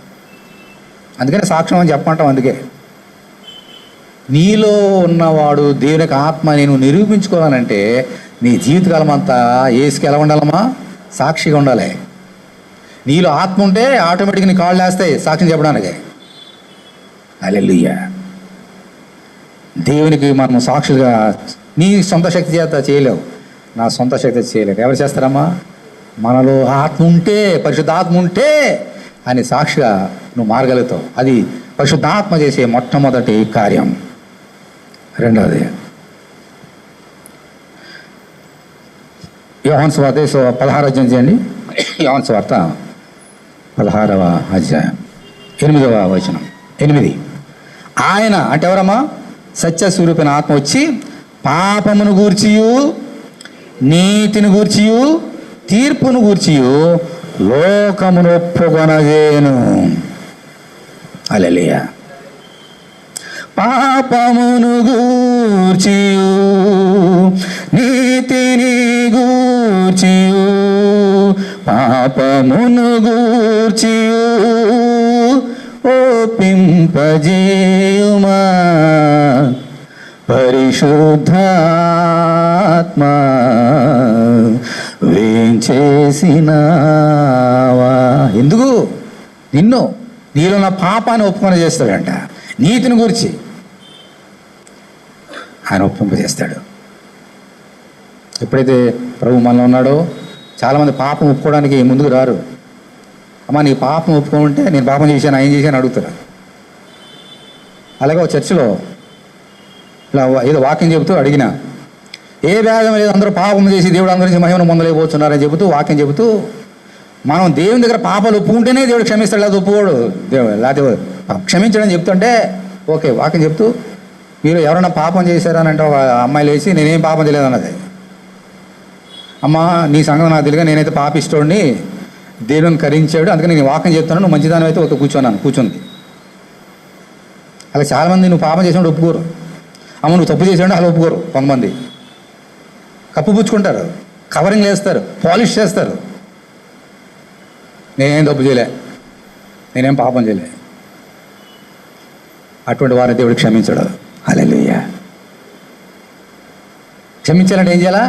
అందుకని సాక్ష్యం అని చెప్పమంటాం. అందుకే నీలో ఉన్నవాడు దేవుని యొక్క ఆత్మ నేను నిరూపించుకోవాలంటే నీ జీవితకాలం అంతా ఏసుకి ఎలా ఉండాలమ్మా? సాక్షిగా ఉండాలి. నీలో ఆత్మ ఉంటే ఆటోమేటిక్గా నీ కాళ్ళు వేస్తాయి సాక్ష్యం చెప్పడానికి. హల్లెలూయా. దేవునికి మనం సాక్షులుగా నీ సొంత శక్తి చేత చేయలేవు, నా సొంత శక్తి చేయలేవు. ఎవరు చేస్తారమ్మా? మనలో ఆత్మ ఉంటే, పరిశుద్ధాత్మ ఉంటే అని సాక్షిగా నువ్వు మారగలుగుతావు. అది పరిశుద్ధాత్మ చేసే మొట్టమొదటి కార్యం. రెండవది యోహాను సువార్త 16వ అధ్యాయం చేయండి. యోహాను సువార్త 16వ అధ్యాయం 8వ వచనం. 8. ఆయన అంటే ఎవరమ్మా? సత్య స్వరూపైన ఆత్మ వచ్చి పాపమును గూర్చియు నీతిని గూర్చియు తీర్పును గూర్చియు లోకమును ఒప్పుకొనజేయును. హల్లెలూయా. పాపమును గూర్చియు నీతిని గూర్చియు పాపమును గూర్చియు ఒప్పింపజేయుమా పరిశుద్ధాత్మ వేంచేసినావా. ఎందుకు? నీలో నా పాపాన్ని ఒప్పుకొని చేస్తాడంట. నీతిని గురించి ఆయన ఒప్పింపజేస్తాడు. ఎప్పుడైతే ప్రభు మనలో ఉన్నాడో చాలామంది పాపం ఒప్పుకోవడానికి ముందుకు రారు. అమ్మ నీ పాపం ఒప్పుకుంటే నేను పాపం చేశాను, ఏం చేశాను అడుగుతారు. అలాగే ఒక చర్చిలో ఇలా ఏదో వాక్యం చెబుతూ అడిగిన, ఏ భేదం లేదు, అందరూ పాపం చేసి దేవుడు అందరి నుంచి మహిమను పొందలేకపోతున్నారని చెబుతూ వాక్యం చెబుతూ, మనం దేవుని దగ్గర పాపాలు ఒప్పుకుంటేనే దేవుడు క్షమిస్తాడు, లేదా ఒప్పుకోడు. దేవుడు లేకపోతే క్షమించడని చెప్తుంటే ఓకే వాక్యం చెప్తూ, మీరు ఎవరైనా పాపం చేశారని అంటే ఒక అమ్మాయి లేచి నేనేం పాపం చేయలేదు అన్నది. అమ్మ నీ సంగతి నాకు తెలియక నేనైతే పాపిస్తోడిని, దేవుని కరించాడు, అందుకని నేను వాక్యం చెప్తాను, నువ్వు మంచిదాని అయితే ఒక కూర్చుంది. అలా చాలామంది నువ్వు పాపం చేసినప్పుడు ఒప్పుకోరు. అమ్మ నువ్వు తప్పు చేసాడు అలా ఒప్పుకోరు. కొంతమంది కప్పుపుచ్చుకుంటారు, కవరింగ్ వేస్తారు, పాలిష్ చేస్తారు. నేనేం తప్పు చేయలే, నేనేం పాపం చేయలే. అటువంటి వారిని దేవుడు క్షమించడు. హల్లెలూయా. క్షమించాలంటే ఏం చేయాలా?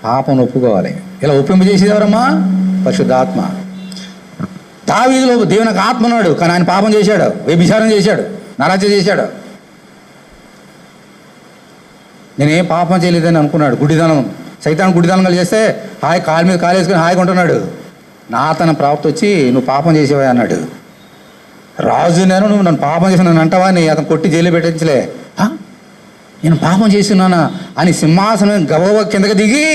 పాపం ఒప్పుకోవాలి. ఇలా ఒప్పింపజేసేది ఎవరమ్మా? పరిశుద్ధాత్మ. దావీదులో దేవునికి ఆత్మ ఉన్నాడు, కానీ ఆయన పాపం చేశాడు, వ్యభిచారం చేశాడు, నరహత్య చేశాడు. నేనేం పాపం చేయలేదని అనుకున్నాడు. గుడిదనం, సైతాన్ గుడిదనం చేస్తే హాయి కాలు మీద కాలు వేసుకొని హాయిగా ఉంటున్నాడు. నాతన ప్రవక్త వచ్చి నువ్వు పాపం చేసేవా అన్నాడు. రాజు నేను, నువ్వు నన్ను పాపం చేసి నన్ను అంటావా అని అతను కొట్టి జైలు పెట్టించలే. నేను పాపం చేస్తున్నానా అని సింహాసనం గబగబ కిందకి దిగి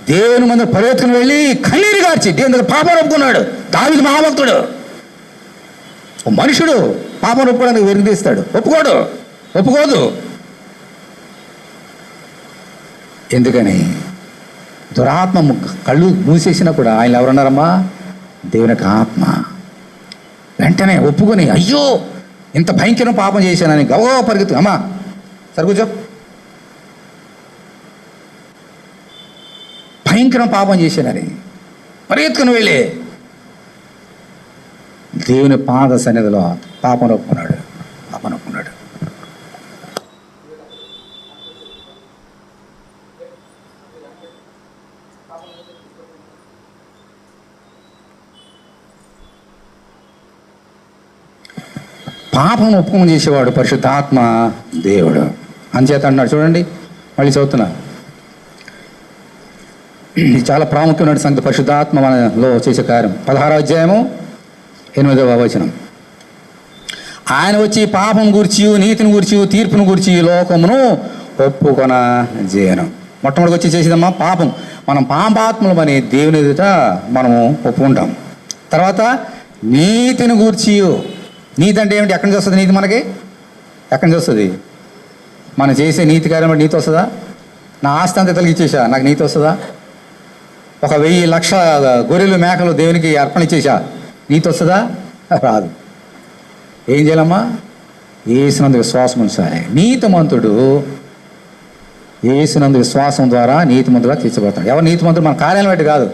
దేవుని మంది పరిగెత్తుకుని వెళ్ళి కన్నీరు గార్చి దేవుని దగ్గర పాపం ఒప్పుకున్నాడు. దావీదు మహాభక్తుడు, మనుషుడు పాపం ఒప్పుకోవడానికి వెలిగిస్తాడు, ఒప్పుకోదు. ఎందుకని? దురాత్మ కళ్ళు మూసేసినా కూడా ఆయన ఎవరున్నారమ్మా? దేవుని యొక్క ఆత్మ. వెంటనే ఒప్పుకొని అయ్యో ఇంత భయంకరం పాపం చేశానని గవో పరిగెత్తు, అమ్మా సరికూర్చో, భయంకరం పాపం చేశానని పరిగెత్తుకుని వెళ్ళి దేవుని పాద సన్నిధిలో పాపం ఒప్పుకున్నాడు. పాపం ఒప్పుకొని చేసేవాడు పరిశుద్ధాత్మ దేవుడు. అంచేత అన్నాడు, చూడండి మళ్ళీ చదువుతున్నా, ఇది చాలా ప్రాముఖ్యమైన సంగతి. పరిశుద్ధాత్మ మనలో చేసే కార్యం 16వ అధ్యాయము 8వ వచనం. ఆయన వచ్చి పాపం గూర్చి, నీతిని గూర్చి, తీర్పును గూర్చి లోకమును ఒప్పుకొన చేయను. మొట్టమొదటి వచ్చి చేసేదమ్మా పాపం. మనం పాపాత్మలం అని దేవుని ఎదుట మనము ఒప్పుకుంటాం. తర్వాత నీతిని గూర్చి, నీతి అంటే ఏమిటి? ఎక్కడి నుంచి వస్తుంది నీతి? మనకి ఎక్కడి నుంచి వస్తుంది? మనం చేసే నీతి కార్యం నీతి వస్తుందా? నా ఆస్తి అంతా తొలగిచ్చేసా, నాకు నీతి వస్తుందా? 1,00,000 గొర్రెలు మేకలు దేవునికి అర్పణ ఇచ్చేసా, నీతి వస్తుందా? రాదు. ఏం చేయాలమ్మా? యేసునందు విశ్వాసం ఉంచాలి. నీతిమంతుడు యేసునందు విశ్వాసం ద్వారా నీతిమంతుడుగా తీర్చబడతాడు. ఎవరు నీతిమంతుడు? మన కార్యాలను బట్టి కాదు,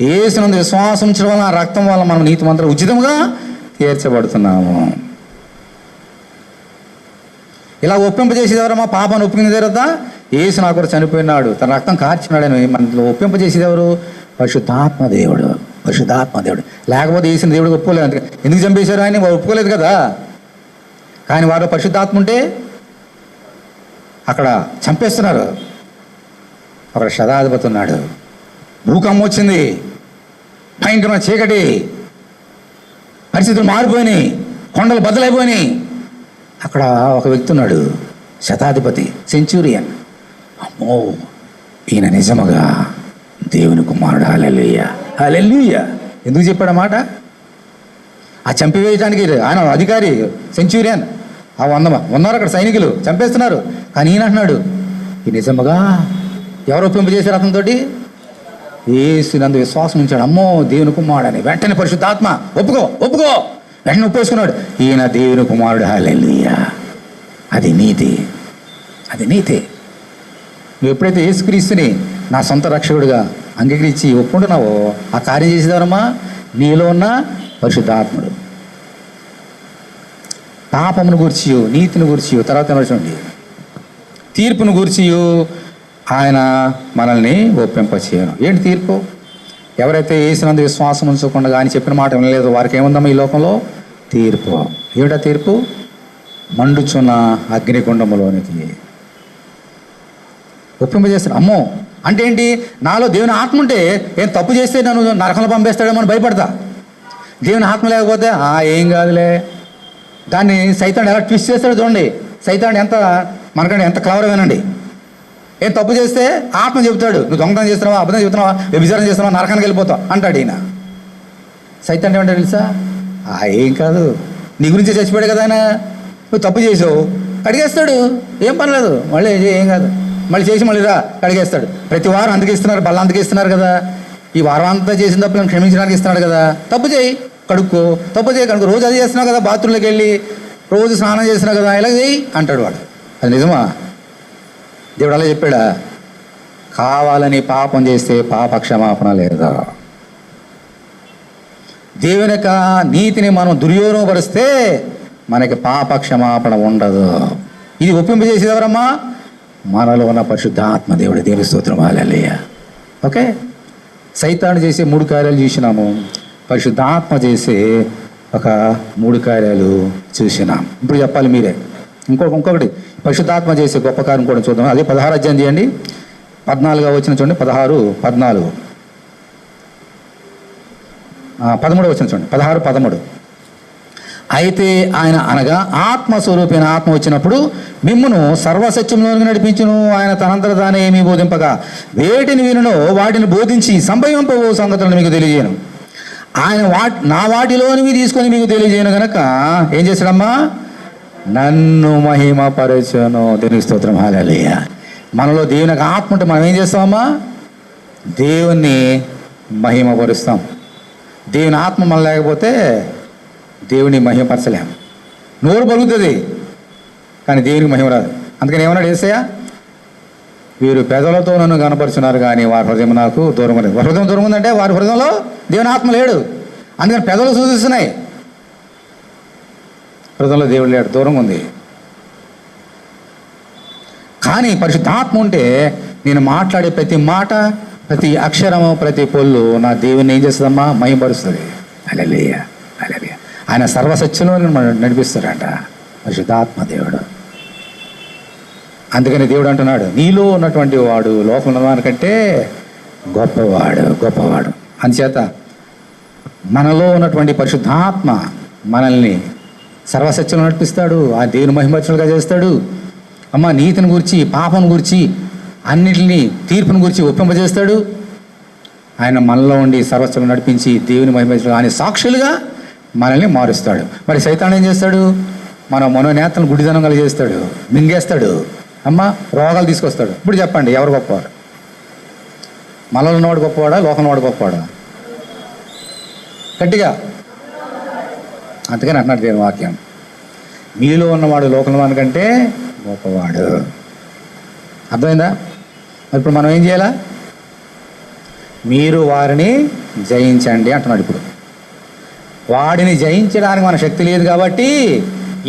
యేసునందు విశ్వాసం ఉంచడం వల్ల, ఆ రక్తం వల్ల మనం నీతిమంతుడు ఉచితంగా తీర్చబడుతున్నాము. ఇలా ఒప్పింపజేసేది ఎవరమ్మా? పాపాన్ని ఒప్పించేది ఎవరదా? యేసు నా కొరకు చనిపోయినాడు, తన రక్తం కార్చినాడని మనలో ఒప్పింపజేసేది ఎవరు? పరిశుద్ధాత్మ దేవుడు. లేకపోతే యేసుని దేవుడు ఒప్పుకోలేదు. ఎందుకు చంపేశారు ఆయన? వారు ఒప్పుకోలేదు కదా. కానీ వారు పరిశుద్ధాత్మ ఉంటే అక్కడ చంపేస్తున్నారు. అక్కడ శతాధిపతి ఉన్నాడు, భూకంపం వచ్చింది, భయంకరమైన చీకటి, పరిస్థితులు మారిపోయినాయి, కొండలు బద్దలైపోయినాయి. అక్కడ ఒక వ్యక్తి ఉన్నాడు, శతాధిపతి, సెంచూరియన్. అమ్మో, ఈయన నిజముగా దేవుని కుమారుడు. హల్లెలూయా, హల్లెలూయా. ఎందుకు చెప్పాడు మాట? ఆ చంపివేయడానికి ఆయన అధికారి సెంచూరియన్, ఆ 100 ఉన్నారు అక్కడ సైనికులు, చంపేస్తున్నారు. కానీ ఈయన అంటున్నాడు, ఈ నిజముగా ఎవరు ఒప్పింపజేశారు అతనితోటి? యేసునందు విశ్వాసం ఉంచాడు. అమ్మో, దేవుని కుమారుడు అని. వెంటనే పరిశుద్ధాత్మ ఒప్పుకో, వెంటనే ఒప్పేసుకున్నాడు, ఈయన దేవుని కుమారుడు. హల్లెలూయా. అది నీతి. నువ్వు ఎప్పుడైతే యేసుక్రీస్తుని నా సొంత రక్షకుడిగా అంగీకరించి ఒప్పుకుంటున్నావో, ఆ కార్యం చేసేదవరమ్మా నీలో ఉన్న పరిశుద్ధాత్ముడు. పాపమును గూర్చి, నీతిని గూర్చి, తర్వాత చూడండి తీర్పును గూర్చి ఆయన మనల్ని ఒప్పింపచేయను. ఏంటి తీర్పు? ఎవరైతే యేసునందు విశ్వాసం ఉంచకుండా ఆయన చెప్పిన మాట వినలేదు, వారికి ఏముందమ్మా ఈ లోకంలో? తీర్పు. ఏమిటా తీర్పు? మండుచున్న అగ్నిగుండములోనికి ఒప్పింపజేస్తాడు. అమ్మో అంటే ఏంటి? నాలో దేవుని ఆత్మ ఉంటే ఏం తప్పు చేస్తే నన్ను నరకంలో పంపేస్తాడేమో అని భయపడతా. దేవుని ఆత్మ లేకపోతే ఏం కాదులే. దాన్ని సైతాన్ని ఎలా ట్విస్ట్ చేస్తాడో చూడండి. సైతాన్ని మనకంటే ఎంత క్లవర్ వినండి. ఏం తప్పు చేస్తే ఆత్మ చెబుతాడు, నువ్వు దొంగతనం చేస్తున్నావా, అబద్ధం చెబుతున్నావా, వ్యభిచారం చేస్తున్నావా, నరకానికి వెళ్ళిపోతావు అంటాడు ఈయన. సైతాన్ని ఏమంటాడు తెలుసా? ఏం కాదు, నీ గురించి చచ్చిపోయాడు కదా ఆయన, నువ్వు తప్పు చేసావు, కడిగేస్తాడు, ఏం పర్లేదు, మళ్ళీ ఏం కాదు, మళ్ళీ చేసి మళ్ళీ రా, కడిగేస్తాడు. ప్రతి వారం అందుకే ఇస్తున్నారు, బల్ల అందుకే ఇస్తున్నారు కదా. ఈ వారం అంతా చేసిన తప్పులను క్షమించడానికి ఇస్తున్నాడు కదా. తప్పు చేయి, కడుక్కో, కడుక్కో, రోజు అది చేస్తున్నావు కదా, బాత్రూంలోకి వెళ్ళి రోజు స్నానం చేస్తున్నావు కదా, ఇలా చేయి అంటాడు వాడు. అది నిజమా? దేవుడు అలా చెప్పాడా? కావాలని పాపం చేస్తే పాప క్షమాపణ లేదా? దేవుని యొక్క నీతిని మనం దుర్యోగపరిస్తే మనకి పాప క్షమాపణ ఉండదు. ఇది ఒప్పింపజేసేది ఎవరమ్మా? మనలో ఉన్న పరిశుద్ధాత్మ దేవుడు. దేవుని స్తోత్రం, హల్లెలూయా. ఓకే, సైతాను చేసే 3 కార్యాలు చూసినాము, పరిశుద్ధాత్మ చేసే ఒక 3 కార్యాలు చూసినాం. ఇప్పుడు చెప్పాలి మీరే. ఇంకొకటి పరిశుద్ధాత్మ చేసే గొప్ప కార్యం కూడా చూద్దాం. అదే 16వ అధ్యాయం చేయండి, 14వ వచనం చూడండి. 16, 14, 13వ వచనం చూడండి. 16, 13. అయితే ఆయన అనగా ఆత్మస్వరూపైన ఆత్మ వచ్చినప్పుడు మిమ్మును సర్వసత్యంలోనికి నడిపించును. ఆయన తనంతట తానే ఏమీ బోధింపగా వేటిని వినునో వాటిని బోధించి సంభవింపబో సంగతులను మీకు తెలియజేయను. ఆయన నా వాటిలోనివి తీసుకొని మీకు తెలియజేయను గనక ఏం చేశాడమ్మా? నన్ను మహిమపరచును. దేవునికి స్తోత్రం, హల్లెలూయా. మనలో దేవుని ఆత్మ ఉంటే మనం ఏం చేస్తామమ్మా? దేవుణ్ణి మహిమపరుస్తాం. దేవుని ఆత్మ మనం లేకపోతే దేవుని మహిమపరచలేం. నోరు పలుకుతుంది, కానీ దేవునికి మహిమ రాదు. అందుకని ఏమన్నాడు యేసయ్య? వీరు పెదలతో నన్ను కనపరుచున్నారు కానీ వారి హృదయం నాకు దూరం లేదు. వారి హృదయం దూరం ఉందంటే వారి హృదయంలో దేవుని ఆత్మ లేడు. అందుకని పెదలు సూచిస్తున్నాయి, హృదయంలో దేవుడు లేడు, దూరం ఉంది. కానీ పరిశుద్ధాత్మ ఉంటే నేను మాట్లాడే ప్రతి మాట, ప్రతి అక్షరము, ప్రతి పొల్లు నా దేవుని ఏం చేస్తుందమ్మా? మహిమపరుస్తుంది. హల్లెలూయా, హల్లెలూయా. ఆయన సర్వసత్యంలో నడిపిస్తాడంట పరిశుద్ధాత్మ దేవుడు. అందుకని దేవుడు అంటున్నాడు, నీలో ఉన్నటువంటి వాడు లోకంలో ఉన్నవానికంటే గొప్పవాడు, గొప్పవాడు. అందుచేత మనలో ఉన్నటువంటి పరిశుద్ధాత్మ మనల్ని సర్వసత్యంలో నడిపిస్తాడు. ఆ దేవుని మహిమర్చలుగా చేస్తాడు. అమ్మ, నీతిని గురించి, పాపం గురించి, అన్నిటిని తీర్పుని గురించి ఒప్పింపజేస్తాడు. ఆయన మనలో ఉండి సర్వస్వం నడిపించి దేవుని మహిమర్చలుగా ఆయన సాక్షులుగా మనల్ని మారుస్తాడు. మరి సైతాన్ ఏం చేస్తాడు? మన మనోనేతలను గుడిదనం కలిగేస్తాడు, మింగేస్తాడు. అమ్మ, రోగాలు తీసుకొస్తాడు. ఇప్పుడు చెప్పండి, ఎవరు గొప్పవాడు? మనలో ఉన్నవాడు గొప్పవాడా, లోకంలో వాడు గొప్పవాడా? గట్టిగా. అందుకని అంటున్నాడు దేవుని వాక్యం, మీలో ఉన్నవాడు లోకంలో వానికంటే గొప్పవాడు. అర్థమైందా? ఇప్పుడు మనం ఏం చేయాలా? మీరు వారిని జయించండి అంటున్నాడు. ఇప్పుడు వాడిని జయించడానికి మన శక్తి లేదు కాబట్టి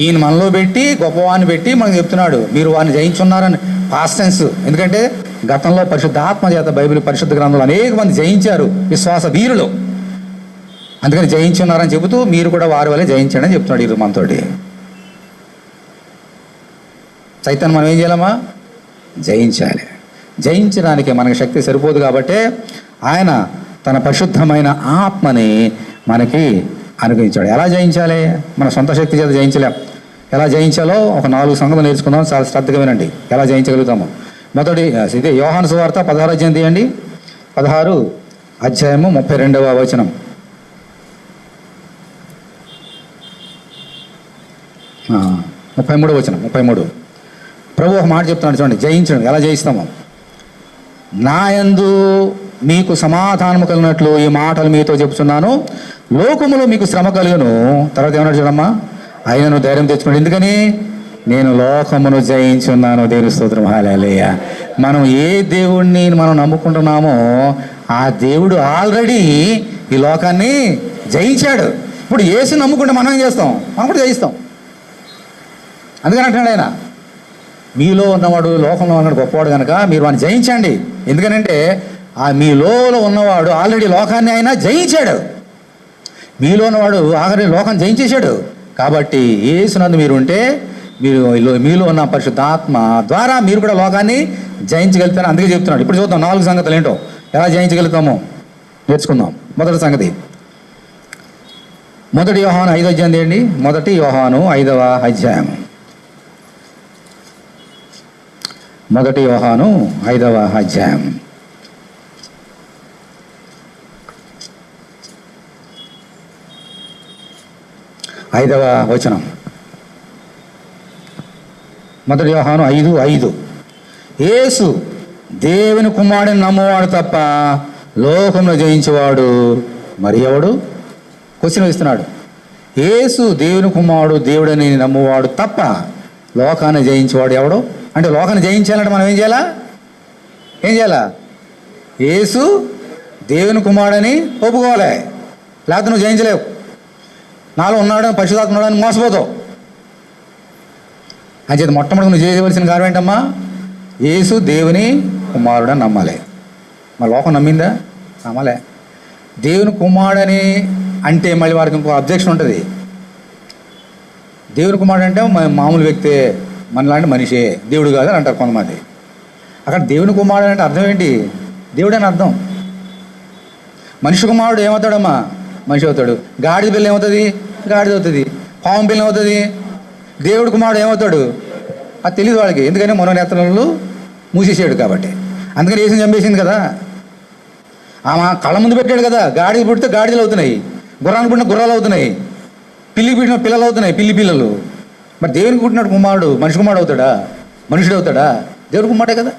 ఈయన మనలో పెట్టి, గొప్పవాడిని పెట్టి మనకు చెప్తున్నాడు, మీరు వారిని జయించున్నారని. Past tense. ఎందుకంటే గతంలో పరిశుద్ధాత్మ చేత బైబిల్ పరిశుద్ధ గ్రంథంలో అనేక మంది జయించారు, విశ్వాస వీరులు. అందుకని జయించున్నారని చెబుతూ మీరు కూడా వారి వల్లే జయించండి అని చెప్తున్నాడు ఈరోజు మనతోటి. సైతాన్ని మనం ఏం చేయాలమ్మా? జయించాలి. జయించడానికి మనకి శక్తి సరిపోదు కాబట్టి ఆయన తన పరిశుద్ధమైన ఆత్మని మనకి అనుగ్రహించాడు. ఎలా జయించాలి? మన సొంత శక్తి చేత జయించలేం. ఎలా జయించాలో ఒక 4 సంగతులు నేర్చుకుందాం. చాలా శ్రద్ధగా వినండి, ఎలా జయించగలుగుతాము. మొదటి ఇదే యోహాను సువార్త 16 అధ్యాయం తీయండి. 16 అధ్యాయము 32వ వచనం. 33వ వచనం. 33. ప్రభు ఒక మాట చెప్తున్నాడు, చూడండి. జయించడం ఎలా జయిస్తాము? నా యందు మీకు సమాధానము కలిగినట్లు ఈ మాటలు మీతో చెప్తున్నాను. లోకములో మీకు శ్రమ కలుగును. తర్వాత ఏమన్నాడు చూడమ్మా? ఆయనను ధైర్యం తెచ్చుకోండి, ఎందుకని నేను లోకమును జయించున్నాను. దేవుని స్తోత్రం, హల్లెలూయా. మనం ఏ దేవుణ్ణి మనం నమ్ముకుంటున్నామో ఆ దేవుడు ఆల్రెడీ ఈ లోకాన్ని జయించాడు. ఇప్పుడు యేసుని నమ్ముకుంటే మనం ఏం చేస్తాం? మనం కూడా జయిస్తాం. అందుకని అంటున్నాడు ఆయన, మీలో ఉన్నవాడు లోకంలో ఉన్నవాడు గొప్పవాడు కనుక మీరు వాడిని జయించండి. ఎందుకనంటే ఆ మీలో ఉన్నవాడు ఆల్రెడీ లోకాన్ని ఆయన జయించాడు. మీలో ఉన్నవాడు ఆఖరి లోకాన్ని జయించేశాడు. కాబట్టి యేసునందు మీరు ఉంటే మీలో ఉన్న పరిశుద్ధాత్మ ద్వారా మీరు కూడా లోకాన్ని జయించగలుగుతారు. అందుకే చెప్తున్నాడు. ఇప్పుడు చూద్దాం 4 సంగతులు ఏంటో, ఎలా జయించగలుగుతామో నేర్చుకుందాం. మొదటి సంగతి, 1 యోహాను 5వ అధ్యాయం తీయండి. 1 యోహాను 5వ అధ్యాయం. 1 యోహాను 5వ అధ్యాయం. 5వ వచనం. 1 యోహాను 5:5. యేసు దేవుని కుమారుడిని నమ్మువాడు తప్ప లోకంలో జయించేవాడు మరి ఎవడు? క్వశ్చన్ ఇస్తున్నాడు. యేసు దేవుని కుమారుడు, దేవుడని నమ్మువాడు తప్ప లోకాన్ని జయించేవాడు ఎవడు? అంటే లోకాన్ని జయించాలంటే మనం ఏం చేయాలా? యేసు దేవుని కుమారుడని ఒప్పుకోవాలి, లేకపోతే నువ్వు జయించలేవు. నాలో ఉన్నాడని, పరిశుద్ధాత్మ ఉన్నాడని మోసపోతావు. అని చేత మొట్టమొదటి నువ్వు చేయవలసిన కార్యం ఏంటమ్మా? యేసు దేవుని కుమారుడని నమ్మాలి. మా లోకం నమ్మిందా? నమ్మలే. దేవుని కుమారుడని అంటే మళ్ళీ వారికి ఇంకో అబ్జెక్షన్ ఉంటుంది. దేవుని కుమారుడు అంటే మామూలు వ్యక్తే, మనలాంటి మనిషే, దేవుడు కాదు అని అంటారు కొంతమంది. అక్కడ దేవుని కుమారుడు అంటే అర్థం ఏంటి? దేవుడు అని అర్థం. మనిషి కుమారుడు ఏమవుతాడమ్మా? మనిషి అవుతాడు. గాడిద పిల్ల ఏమవుతుంది? గాడిద అవుతుంది. పాము పిల్ల ఏమవుతుంది? దేవుడు కుమారుడు ఏమవుతాడు? అది తెలియదు వాళ్ళకి. ఎందుకని మనోనేత్రాలు మూసేసాడు కాబట్టి. అందుకని యేసుని చంపేసింది కదా. ఆమె కళ్ళ ముందు పెట్టాడు కదా. గాడిద పుడితే గాడిదలు అవుతున్నాయి, గుర్రాన్ని పుట్టిన గుర్రాలు అవుతున్నాయి, పిల్లికి పుట్టిన పిల్లలు అవుతున్నాయి, పిల్లలు. మరి దేవునికి పుట్టినట్టు కుమారుడు మనిషి కుమారుడు అవుతాడా? మనుషుడు అవుతాడా? దేవుడి కుమారుడే కదా.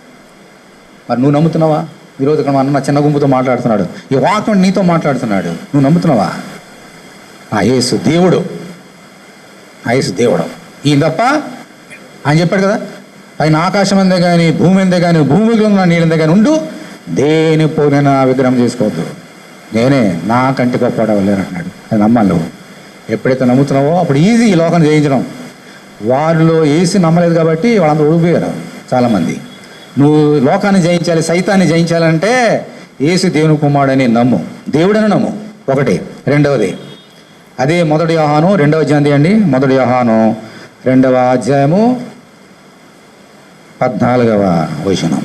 మరి నువ్వు నమ్ముతున్నావా? ఈరోజు ఇక్కడ అన్న చిన్న గుంపుతో మాట్లాడుతున్నాడు, ఈ వాక్యం నీతో మాట్లాడుతున్నాడు. నువ్వు నమ్ముతున్నావా? యేసు దేవుడు. యేసు దేవుడు. ఈయన తప్ప ఆయన చెప్పాడు కదా, పైన ఆకాశం అందే కానీ భూమి అందే కానీ భూమిలో ఉన్న నీళ్ళందే కానీ ఉండు, దేని పోయినా విగ్రహం చేసుకోవద్దు, నేనే నా కంటి గొప్పవాడవలేను అంటున్నాడు. అది నమ్మాలి నువ్వు. ఎప్పుడైతే నమ్ముతున్నావో అప్పుడు ఈజీ ఈ లోకాన్ని జయించడం. వారిలో యేసు నమ్మలేదు కాబట్టి వాళ్ళందరూ ఓడిపోయారు చాలామంది. నువ్వు లోకాన్ని జయించాలి, సైతాన్ని జయించాలంటే యేసు దేవుని కుమారుడని నమ్ము, దేవుడని నమ్ము. ఒకటి. రెండవది అదే 1 యోహాను 2వ అధ్యాయం తీయండి. 1 యోహాను 2వ అధ్యాయము 14వ వచనం.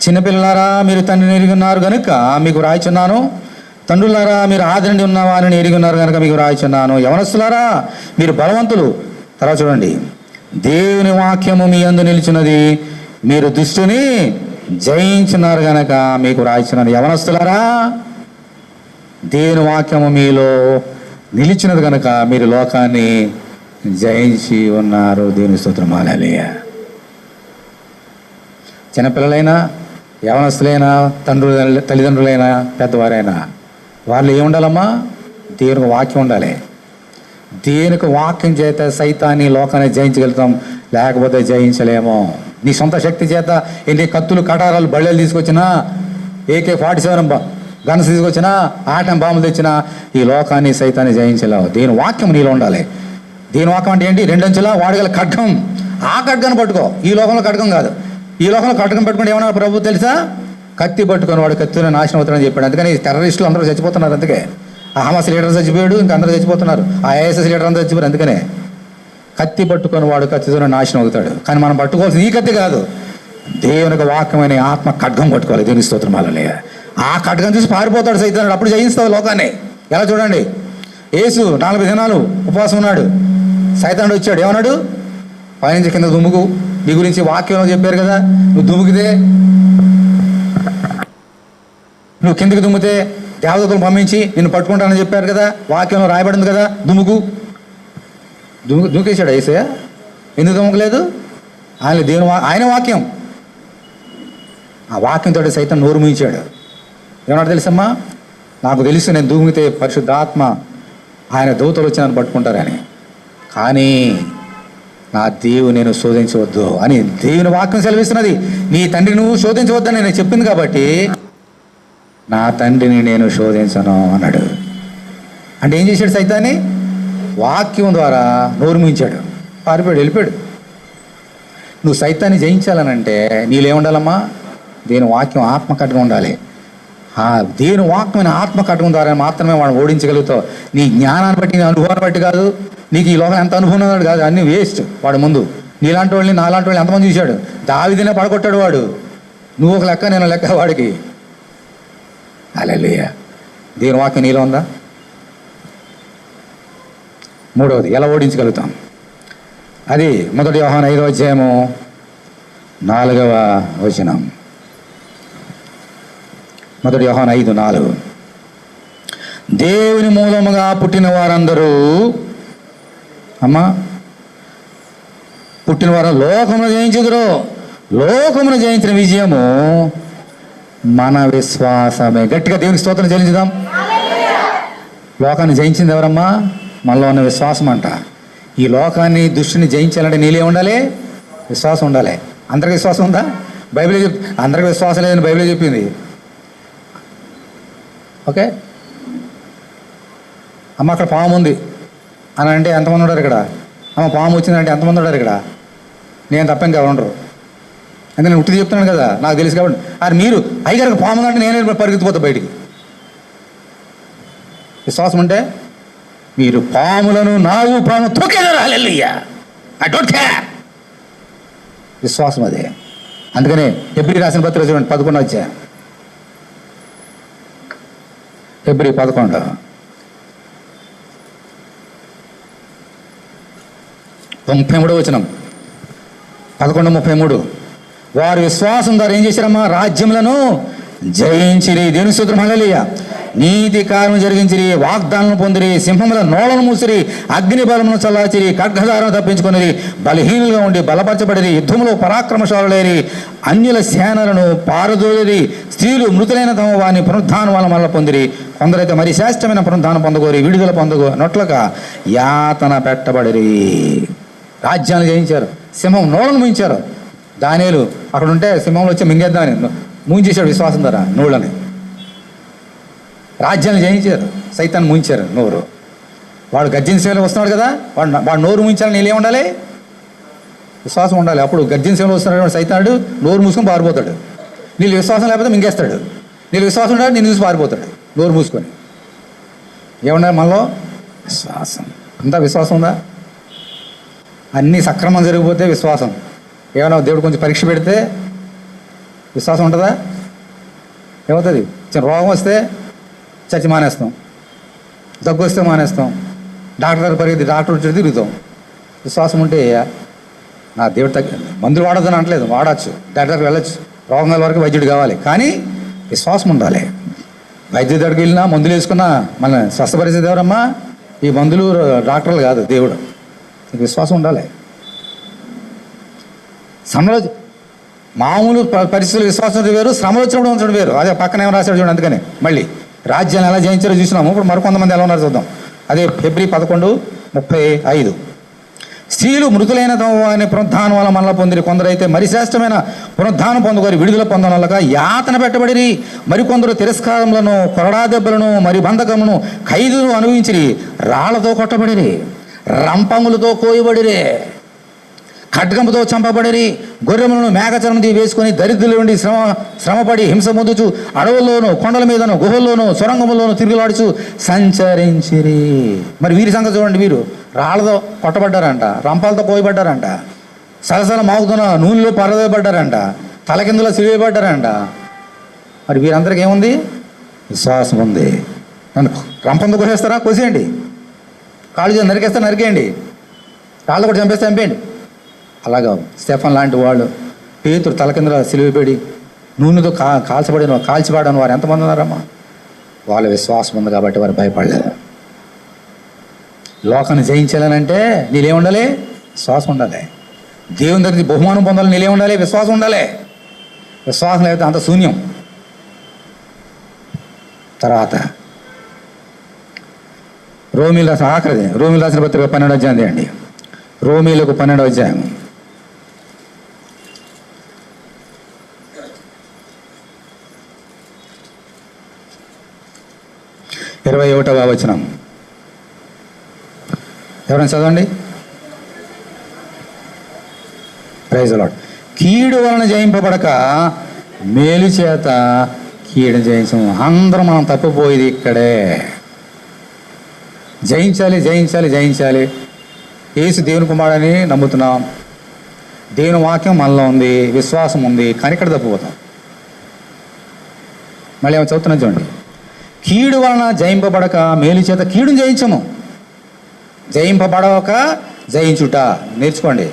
చిన్నపిల్లలారా మీరు తండ్రిని ఎరిగి ఉన్నారు కనుక మీకు రాయిచున్నాను, తండ్రులారా మీరు ఆదరణి ఉన్న వారిని ఎరిగి ఉన్నారు కనుక మీకు రాయిచున్నాను. యవనస్తులారా మీరు బలవంతులు. తర్వాత చూడండి, దేవుని వాక్యము మీ యందు నిలిచినది, మీరు దుష్టుని జయించున్నారు గనక మీకు రాయిచున్నాను. యవనస్తులారా దేవుని వాక్యము మీలో నిలిచినది కనుక మీరు లోకాన్ని జయించి ఉన్నారు. దేవుని స్తోత్రం. హల్లెలూయా. చిన్నపిల్లలైనా యవనస్తులైనా తల్లిదండ్రులైనా పెద్దవారైనా వాళ్ళు ఏముండాలమ్మా? దేవునికి వాక్యం ఉండాలి. దేవునికి వాక్యం చేత సైతాన్ని లోకాన్ని జయించగలుగుతాం, లేకపోతే జయించలేమో. నీ సొంత శక్తి చేత ఎన్ని కత్తులు కటారాలు బళ్ళలు తీసుకొచ్చినా, AK-47 గన్స్ తీసుకొచ్చినా, ఆటం బాంబులు తెచ్చినా ఈ లోకాన్ని సైతాన్ని జయించలేవు. దేని వాక్యం నీలో ఉండాలి. దేని వాక్యం అంటే ఏంటి? 2 అంచెల వాడగల ఖడ్గం. ఆ ఖడ్గాన్ని పట్టుకో. ఈ లోకంలో ఖడ్గం కాదు. ఈ లోకంలో ఖడ్గం పట్టుకుంటే ఏమన్నా ప్రభు తెలుసా? కత్తి పట్టుకొని వాడు కత్తిలో నాశనం అవుతాడని చెప్పాడు. అందుకని టెర్రరిస్టులు అందరూ చచ్చిపోతున్నారు. అందుకే ఆ హమాస్ లీడర్ చచ్చిపోయాడు, ఇంకా అందరూ చచ్చిపోతున్నారు. ఆ ISIS లీడర్ అందరూ చచ్చిపోయారు. అందుకనే కత్తి పట్టుకొని వాడు కత్తితో నాశనం అవుతాడు. కానీ మనం పట్టుకోవాల్సిన ఈ కత్తి కాదు, దేవునికి వాక్యమైన ఆత్మ ఖడ్గం పట్టుకోవాలి. దేవుని స్తోత్రం. హల్లెలూయా. ఆ ఖడ్గం చూసి పారిపోతాడు సైతానుడు. అప్పుడు జయిస్తావు లోకాన్ని. ఎలా చూడండి, యేసు 40 దినాలు ఉపవాసం ఉన్నాడు. సైతానుడు వచ్చాడు. ఏమన్నాడు? పైనుంచి కింద దుమ్ముకు. నీ గురించి వాక్యంలో చెప్పారు కదా, నువ్వు దుమ్ముకితే, నువ్వు కిందకి దుమ్మితే దేవదూతలు పంపించి నిన్ను పట్టుకుంటానని చెప్పారు కదా, వాక్యంలో రాయబడింది కదా, దుమ్ముకు. దూకేశాడు యేసయ్య. ఎందుకు దుమ్మకలేదు? ఆయన వాక్యం. ఆ వాక్యంతో సైతం నోరు మూయించాడు. ఏమన్నా తెలుసమ్మా? నాకు తెలుసు నేను దూమితే పరిశుద్ధాత్మ ఆయన దూతలు వచ్చి నన్ను పట్టుకుంటారని, కానీ నా దేవుని నేను శోధించవద్దు అని దేవుని వాక్యం సెలవిస్తున్నది. నీ తండ్రిని నువ్వు శోధించవద్దని నేను చెప్పింది కాబట్టి నా తండ్రిని నేను శోధించను అన్నాడు. అంటే ఏం చేశాడు సైతాన్ని? వాక్యం ద్వారా నోరు మూయించాడు, పారిపోయాడు, వెళ్ళిపోయాడు. నువ్వు సైతాన్ని జయించాలనంటే నీళ్ళేముండాలమ్మా? దేని వాక్యం ఆత్మకట్టుగా ఉండాలి. దేవుని వాక్యమైన ఆత్మకట్టడం ద్వారా మాత్రమే వాడు ఓడించగలుగుతావు. నీ జ్ఞానాన్ని బట్టి, నీ అనుభవాన్ని బట్టి కాదు. నీకు ఈ లోకం ఎంత అనుభవం ఉన్నాడు కాదు, అన్నీ వేస్ట్. వాడు ముందు నీలాంటి వాళ్ళని నాలాంటి వాళ్ళని ఎంతమంది చూశాడు? దావీదునే పడగొట్టాడు వాడు. నువ్వు ఒక లెక్క, నేను లెక్క వాడికి. హల్లెలూయా. దేవుని వాక్యం నీలో ఉందా? మూడవది, ఎలా ఓడించగలుగుతాం? అది 1 యోహాను 5వ అధ్యాయము 4వ వచనం. 1 యోహాను 5:4. దేవుని మూలముగా పుట్టిన వారందరూ, పుట్టిన వారు లోకమును జయించుదురు. లోకమును జయించిన విజయము మన విశ్వాసమే. గట్టిగా దేవునికి స్తోత్రం చెల్లించుదాం. లోకాన్ని జయించింది ఎవరమ్మా? మనలో ఉన్న విశ్వాసం అంట. ఈ లోకాన్ని, దుష్టుని జయించాలంటే నీళ్ళే ఉండాలి, విశ్వాసం ఉండాలి. అందరికి విశ్వాసం ఉందా? బైబిలే అందరికి విశ్వాసం లేదని బైబిలే చెప్పింది. ఓకే అమ్మ, అక్కడ పాము ఉంది అని అంటే ఎంతమంది ఉన్నారు ఇక్కడ? అమ్మ, పాము వచ్చిందంటే ఎంతమంది ఉన్నారు ఇక్కడ? నేను తప్ప ఇంకా ఉండరు. అంటే నేను ఉట్టి చెప్తున్నాను కదా, నాకు తెలుసు కాబట్టి. అది మీరు అయ్యగారికి పాము ఉందంటే నేనే పరిగెత్తిపోతా బయటికి. విశ్వాసం అంటే మీరు పాములను నావు పాము తొక్కేదారు. హల్లెలూయా. I don't care. విశ్వాసం అదే. అందుకనే హెబ్రీ రాసిన పత్రిక చూడండి, 11వ అధ్యాయం. హెబ్రీ 11 33వ వచనం. 11:33. వారు విశ్వాసం ద్వారా ఏం చేశారమ్మా? రాజ్యములను జయించిరి. దేవుని స్తోత్రం. హల్లెలూయా. నీతి కార్యము జరిగించిరి, వాగ్దానం పొందిరి, సింహముల నోళ్లను మూసిరి, అగ్ని బలమును చల్లాచిరి, ఖడ్గదారను తప్పించుకొనిరి, బలహీనులుగా ఉండి బలపరచబడిరి, యుద్ధములో పరాక్రమశాలులైరి, అన్యుల సేనలను పారదోలిరి, స్త్రీలు మృతులైన తమ వారిని పునరుద్ధానం వల్ల మళ్ళీ పొందిరి, కొందరైతే మరి శ్రేష్టమైన పునరుద్ధానం పొందగోరి, విడుదల నొట్లక యాతన పెట్టబడిరి. రాజ్యాన్ని జయించారు, సింహం నోళ్ళను ముంచారు. దానియేలు అక్కడ ఉంటే సింహంలో వచ్చి మింగేద్దామని ముంచేశాడు విశ్వాసం ద్వారా నోళ్ళని. రాజ్యాన్ని జయించారు, సైతాన్ని ముంచారు నోరు. వాడు గర్జన సేవలో వస్తున్నాడు కదా, వాడు నోరు ముంచాలని నీళ్ళే ఉండాలి, విశ్వాసం ఉండాలి. అప్పుడు గర్జన సేవలో వస్తున్నాడు సైతానుడు నోరు మూసుకొని పారిపోతాడు. నీళ్ళు విశ్వాసం లేకపోతే మింగేస్తాడు. నీళ్ళు విశ్వాసం ఉండాలి, నేను చూసి పారిపోతాడు నోరు మూసుకొని. ఏముండాలి మనలో? విశ్వాసం. అంతా విశ్వాసం ఉందా? అన్నీ సక్రమం జరిగిపోతే విశ్వాసం. ఏమైనా దేవుడు కొంచెం పరీక్ష పెడితే విశ్వాసం ఉంటుందా? ఏమవుతుంది? చిన్న రోగం వస్తే చచ్చి మానేస్తాం, దగ్గు వస్తే మానేస్తాం, డాక్టర్ దగ్గర పరిగెత్తి డాక్టర్ వచ్చి తిరుగుతాం. విశ్వాసం ఉంటే నా దేవుడు మందులు వాడొద్దని అనట్లేదు, వాడచ్చు, డాక్టర్ దగ్గరికి వెళ్ళచ్చు, రోగాల వరకు వైద్యుడు కావాలి, కానీ విశ్వాసం ఉండాలి. వైద్యుడి దగ్గరికి వెళ్ళినా మందులు వేసుకున్నా మన స్వస్థపరిచేది ఎవరమ్మా? ఈ మందులు డాక్టర్లు కాదు, దేవుడు. నీకు విశ్వాసం ఉండాలి. శ్రమలో మామూలు పరిస్థితులు విశ్వాసం వేరు, శ్రమలు వచ్చినప్పుడు ఉంచడం వేరు. అదే పక్కన ఏమో రాశాడు చూడండి. అందుకని మళ్ళీ రాజ్యాన్ని ఎలా జయించారో చూసినాము. ఇప్పుడు మరికొంతమంది ఎలా ఉన్నారో చూద్దాం. అదే ఫిబ్రవరి 11:35. స్త్రీలు మృతులైన వారిని పునరుద్ధానం వల్ల మళ్ళీ పొందిరి, కొందరైతే మరి శ్రేష్టమైన పునరుద్ధానం పొందుకొని విడుదల పొందనలక యాతన పెట్టబడిరి, మరికొందరు తిరస్కారములను, కొరడా దెబ్బలను, మరి బంధకమును, ఖైదును అనుభవించిరి, రాళ్లతో కొట్టబడిరి, రంపములతో కోయబడిరే, ఖడ్గముతో చంపబడిరి, గొర్రెములను మేకచర్మది వేసుకొని దరిద్రుల నుండి శ్రమపడి హింస పొందుచు అడవుల్లోనూ, కొండల మీదను, గుహల్లోనూ, సొరంగముల్లోనూ తిరుగులాడుచు సంచరించిరి. మరి వీరి సంగతి చూడండి. వీరు రాళ్లతో కొట్టబడ్డారంట, రంపాలతో కోయబడ్డారంట, సలసల మాగుతున్న నూనెలో పరదబడ్డారంట, తలకిందులో సిలివేయబడ్డారంట. మరి వీరందరికీ ఏముంది? విశ్వాసం ఉంది. నన్ను రంపంతో కోసేస్తారా? కోసేయండి. కాళ్ళు నరికేస్తే నరికేయండి, రాళ్ళు కూడా చంపేస్తే చంపేయండి. అలాగా స్టెఫన్ లాంటి వాళ్ళు, పేతురు తలకిందుల సిలువబడి నూనెతో కాల్చిపడిన వారు ఎంతమంది ఉన్నారమ్మా? వాళ్ళ విశ్వాసం ఉంది కాబట్టి వారు భయపడలేదు. లోకాన్ని జయించాలనంటే నీళ్ళేముండాలి? విశ్వాసం ఉండాలి. దేవుని దగ్గర బహుమానం పొందాలి, నీళ్ళేముండాలి? విశ్వాసం ఉండాలి. విశ్వాసం లేకపోతే అంత శూన్యం. తర్వాత రోమీలు రాసిన ఆఖరిది, రోమీలు రాసిన పత్రిక 12వ అధ్యాయం అండి. రోమీలకు 12వ అధ్యాయం 21వ వచనం. ఎవరైనా చదవండి. Praise the Lord. కీడు వలన జయింపబడక మేలు చేత కీడు జయించము. అందరం మనం తప్పిపోయేది ఇక్కడే. జయించాలి, జయించాలి, జయించాలి. యేసు దేవుని కుమారుడని నమ్ముతున్నాం, దేవుని వాక్యం మనలో ఉంది, విశ్వాసం ఉంది, కానీ ఇక్కడ తప్పిపోతాం. మళ్ళీ ఏమో చదువుతున్నా చూడండి. కీడు వలన జయింపబడక మేలు చేత కీడును జయించము. జయింపబడక జయించుట నేర్చుకోండి.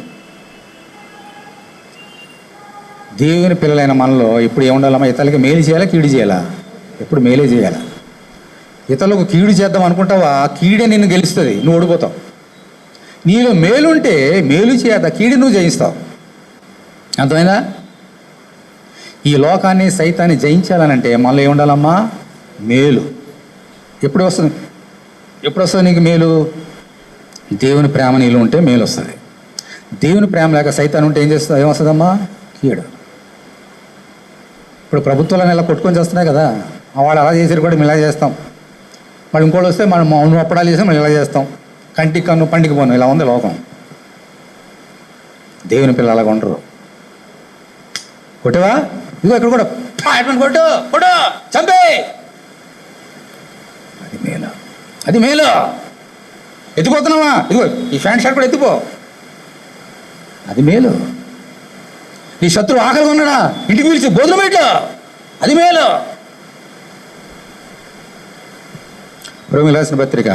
దేవుని పిల్లలైన మనలో ఇప్పుడు ఏముండాలమ్మా? ఇతరులకి మేలు చేయాలా, కీడు చేయాలా? ఎప్పుడు మేలే చేయాలా. ఇతరులకు కీడు చేద్దాం అనుకుంటావా, కీడే నిన్ను గెలుస్తుంది, నువ్వు ఓడిపోతావు. నీలో మేలుంటే మేలు చేత కీడు నువ్వు జయిస్తావు. అర్థమైందా? ఈ లోకాన్ని సైతాన్ని జయించాలనంటే మనలో ఏముండాలమ్మా? మేలు. ఎప్పుడు వస్తుంది? ఎప్పుడు వస్తుంది నీకు మేలు? దేవుని ప్రేమ నీళ్ళు ఉంటే మేలు వస్తుంది. దేవుని ప్రేమ లేక సైతాన్ ఉంటే ఏమొస్తుందమ్మా? కీడు. ఇప్పుడు ప్రభుత్వాలను ఇలా కొట్టుకొని చేస్తున్నాయి కదా, వాళ్ళు అలా చేసారు కూడా మేము ఇలా చేస్తాం. మళ్ళీ ఇంకోటి వస్తే మనం మౌనం అప్పడాలు చేసి మనం ఇలా చేస్తాం. కంటికి కన్ను పండికి పోను, ఇలా ఉంది లోకం. దేవుని పిల్లలు అలాగ ఉండరు. కొట్టవా? ఇదిగో ఇక్కడ కూడా కొట్టు కొట్టు చంపే. అది మేలు, అది మేలు. ఎత్తిపోతున్నావా? ఇదిగో ఈ ప్యాంట్ షర్ట్ కూడా ఎత్తిపో, అది మేలు. నీ శత్రువు ఆకలిగా ఉన్నాడా, ఇంటికి పిలిచి భోజనం పెట్టు, అది మేలు. రోమీయులకు రాసిన పత్రిక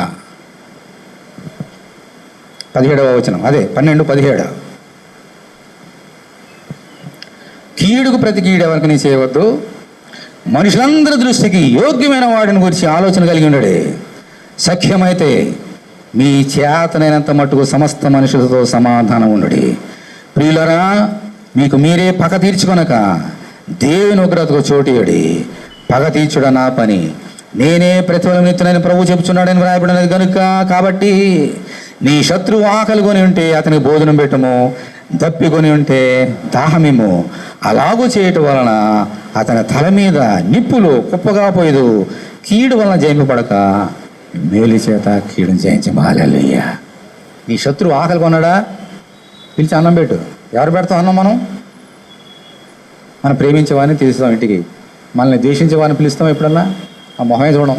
17వ వచనం, అదే 12:17. కీడుకు ప్రతి కీడు ఎవరికి నీ చేయవద్దు, మనుషులందరి దృష్టికి యోగ్యమైన వాడిని గురించి ఆలోచన కలిగి ఉండడే. సఖ్యమైతే మీ చేతనైనంత మట్టుకు సమస్త మనుషులతో సమాధానం ఉండడి. ప్రియులరా, మీకు మీరే పగ తీర్చుకొనక దేవుని ఉగ్రతకు చోటియడి. పగ తీర్చుడ నా పని, నేనే ప్రతిఫలం ఇస్తున్నానని ప్రభు చెప్తున్నాడని వ్రాయబడినది కనుక, కాబట్టి నీ శత్రువు ఆకలి కొని ఉంటే అతనికి భోజనం పెట్టము, దప్పికొని ఉంటే దాహమేమో. అలాగూ చేయటం వలన అతని తల మీద నిప్పులు కుప్పగా పోయేదు. కీడు వలన జయింపబడక మేలు చేత కీడును జయించము. హల్లెలూయా. నీ శత్రువు ఆకలి కొన్నాడా, పిలిచి అన్నం పెట్టు. ఎవరు పెడతాం అన్నం? మనం ప్రేమించేవాడిని తీస్తాం ఇంటికి, మనల్ని ద్వేషించేవాడిని పిలుస్తాం ఎప్పుడన్నా? ఆ మొహమే చూడం.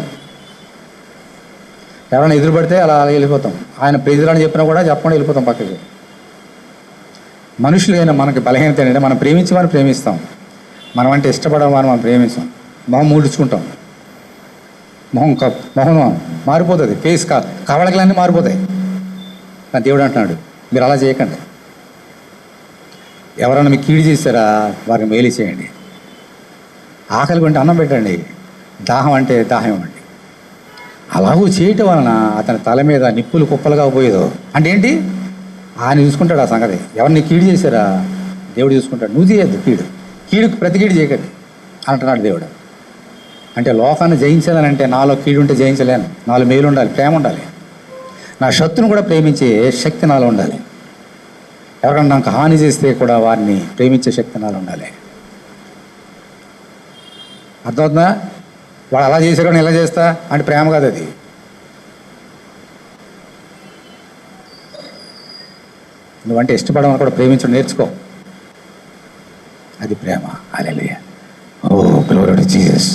ఎవరైనా ఎదురు పడితే అలా వెళ్ళిపోతాం. ఆయన ప్రేజులని చెప్పినా కూడా చెప్పకుండా వెళ్ళిపోతాం పక్కకి. మనుషులైనా మనకి బలహీనత ఏంటంటే మనం ప్రేమించేవాడిని ప్రేమిస్తాం, మనం అంటే ఇష్టపడే వారిని మనం ప్రేమిస్తాం. మొహం మూడ్చుకుంటాం, మొహం మారిపోతుంది, ఫేస్ కవళకలన్నీ మారిపోతాయి. కానీ దేవుడు అంటున్నాడు, మీరు అలా చేయకండి. ఎవరైనా మీకు కీడు చేశారా వారికి మేలు చేయండి. ఆకలి కొంటే అన్నం పెట్టండి, దాహం అంటే దాహం ఇవ్వండి. అలాగూ చేయటం వలన అతని తల మీద నిప్పులు కుప్పలుగా పోయేదో. అంటే ఏంటి? ఆయన చూసుకుంటాడు ఆ సంగతి. ఎవరిని కీడు చేశారా దేవుడు చూసుకుంటాడు. నువ్వు చేయొద్దు కీడుకు ప్రతి కీడు చేయకండి అంటున్నాడు దేవుడు. అంటే లోకాన్ని జయించాలని అంటే నాలో కీడు ఉంటే జయించలేను, నాలో మేలు ఉండాలి, ప్రేమ ఉండాలి, నా శత్రువును కూడా ప్రేమించే శక్తి నాలో ఉండాలి. ఎవరైనా నాకు హాని చేస్తే కూడా వారిని ప్రేమించే శక్తి నాలో ఉండాలి. అర్థమవుతుందా? వాడు అలా చేశాడు నేను ఇలా చేస్తా అంటే ప్రేమ కాదు అది. నువ్వంటే ఇష్టపడమని కూడా ప్రేమించడం నేర్చుకో, అది ప్రేమ. హల్లెలూయా. Oh glory to Jesus.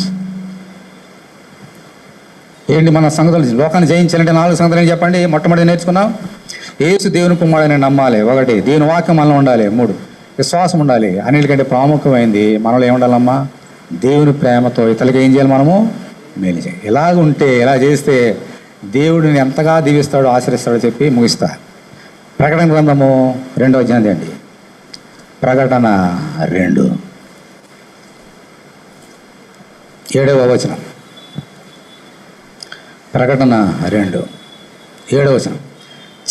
ఏంటి మన సంగతులు? లోకాన్ని జయించాలంటే 4 సంగతులు చెప్పండి. మొట్టమొదటి నేర్చుకున్నాం, యేసు దేవుని కుమారుడని నమ్మాలి. 1 దేవుని వాక్యం మనలో ఉండాలి. 3 విశ్వాసం ఉండాలి. అన్నిటికంటే ప్రాముఖ్యమైంది మనలో ఏముండాలమ్మా? దేవుని ప్రేమతో ఇతరులకి ఏం చేయాలి? మనము మేలు చేయాలి. ఇలాగ ఉంటే, ఇలా చేస్తే దేవుడిని ఎంతగా దీవిస్తాడో ఆశ్రయిస్తాడో చెప్పి ముగిస్తా. ప్రకటన గ్రంథము 2వ అధ్యాయం అండి. ప్రకటన 2 7వ వచనం. ప్రకటన 2 7వ వచనం.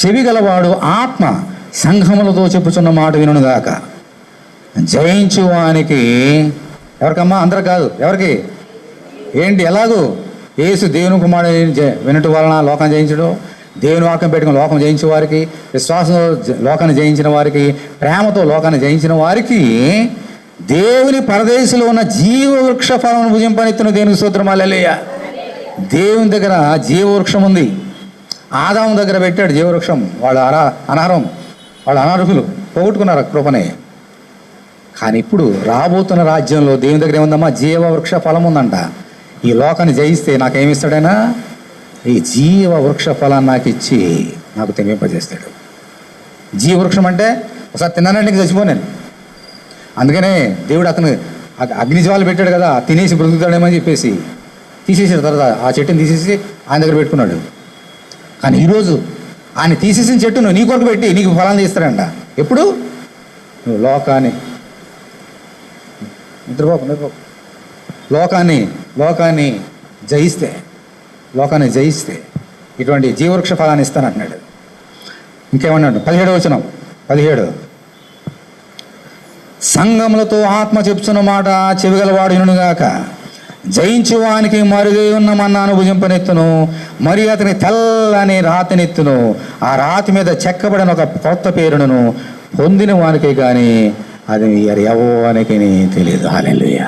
చెవి గలవాడు ఆత్మ సంఘములతో చెప్పుచున్న మాట వినుగాక. జయించు వానికి, ఎవరికమ్మా? అందరు కాదు. ఎవరికి? ఏంటి? ఎలాగూ? యేసు దేవుని కుమారుడు వినటం వలన లోకం జయించడం, దేవుని వాక్యం పెట్టుకుని లోకం జయించే వారికి, విశ్వాసంతో లోకాన్ని జయించిన వారికి, ప్రేమతో లోకాన్ని జయించిన వారికి దేవుని పరదేశంలో ఉన్న జీవవృక్ష ఫలం భుజింపనెత్తున దేవునికి స్తోత్రం. హల్లెలూయా. దేవుని దగ్గర జీవవృక్షం ఉంది. ఆదాము దగ్గర పెట్టాడు జీవవృక్షం. వాళ్ళు అనర్హం, వాళ్ళు అనర్హులు, పోగొట్టుకున్నారు కృపనే. కానీ ఇప్పుడు రాబోతున్న రాజ్యంలో దేవుని దగ్గర ఏముందమ్మా? జీవవృక్ష ఫలం ఉందంట. ఈ లోకాన్ని జయిస్తే నాకేమిస్తాడైనా? ఈ జీవవృక్ష ఫలాన్ని నాకు ఇచ్చి నాకు తినింపజేస్తాడు. జీవవృక్షం అంటే ఒకసారి తిన్నానంటే చచ్చిపోయాను. అందుకనే దేవుడు అతను అగ్నిజ్వాలు పెట్టాడు కదా, తినేసి బ్రతుకుతాడేమని చెప్పేసి తీసేసాడు. తర్వాత ఆ చెట్టుని తీసేసి ఆయన దగ్గర పెట్టుకున్నాడు. కానీ ఈరోజు ఆయన తీసేసిన చెట్టును నీ కొరకు పెట్టి నీకు ఫలాన్ని ఇస్తాడంట. ఎప్పుడు? నువ్వు లోకాన్ని లోకాన్ని జయిస్తే ఇటువంటి జీవవృక్ష ఫలాన్ని ఇస్తానంటున్నాడు. ఇంకేమన్నాడు? 17వ వచనం. 17 సంఘములతో ఆత్మ చెప్పుచున్న మాట చెవిగలవాడు వినుగాక. జయించువానికి మరుగై ఉన్న మన్నాను భుజింపనెత్తును, మరి అతని తెల్లని రాతినెత్తును. ఆ రాతి మీద చెక్కబడిన ఒక కొత్త పేరును పొందిన వానికి కానీ అది ఎవరికి తెలియదు. హల్లెలూయా.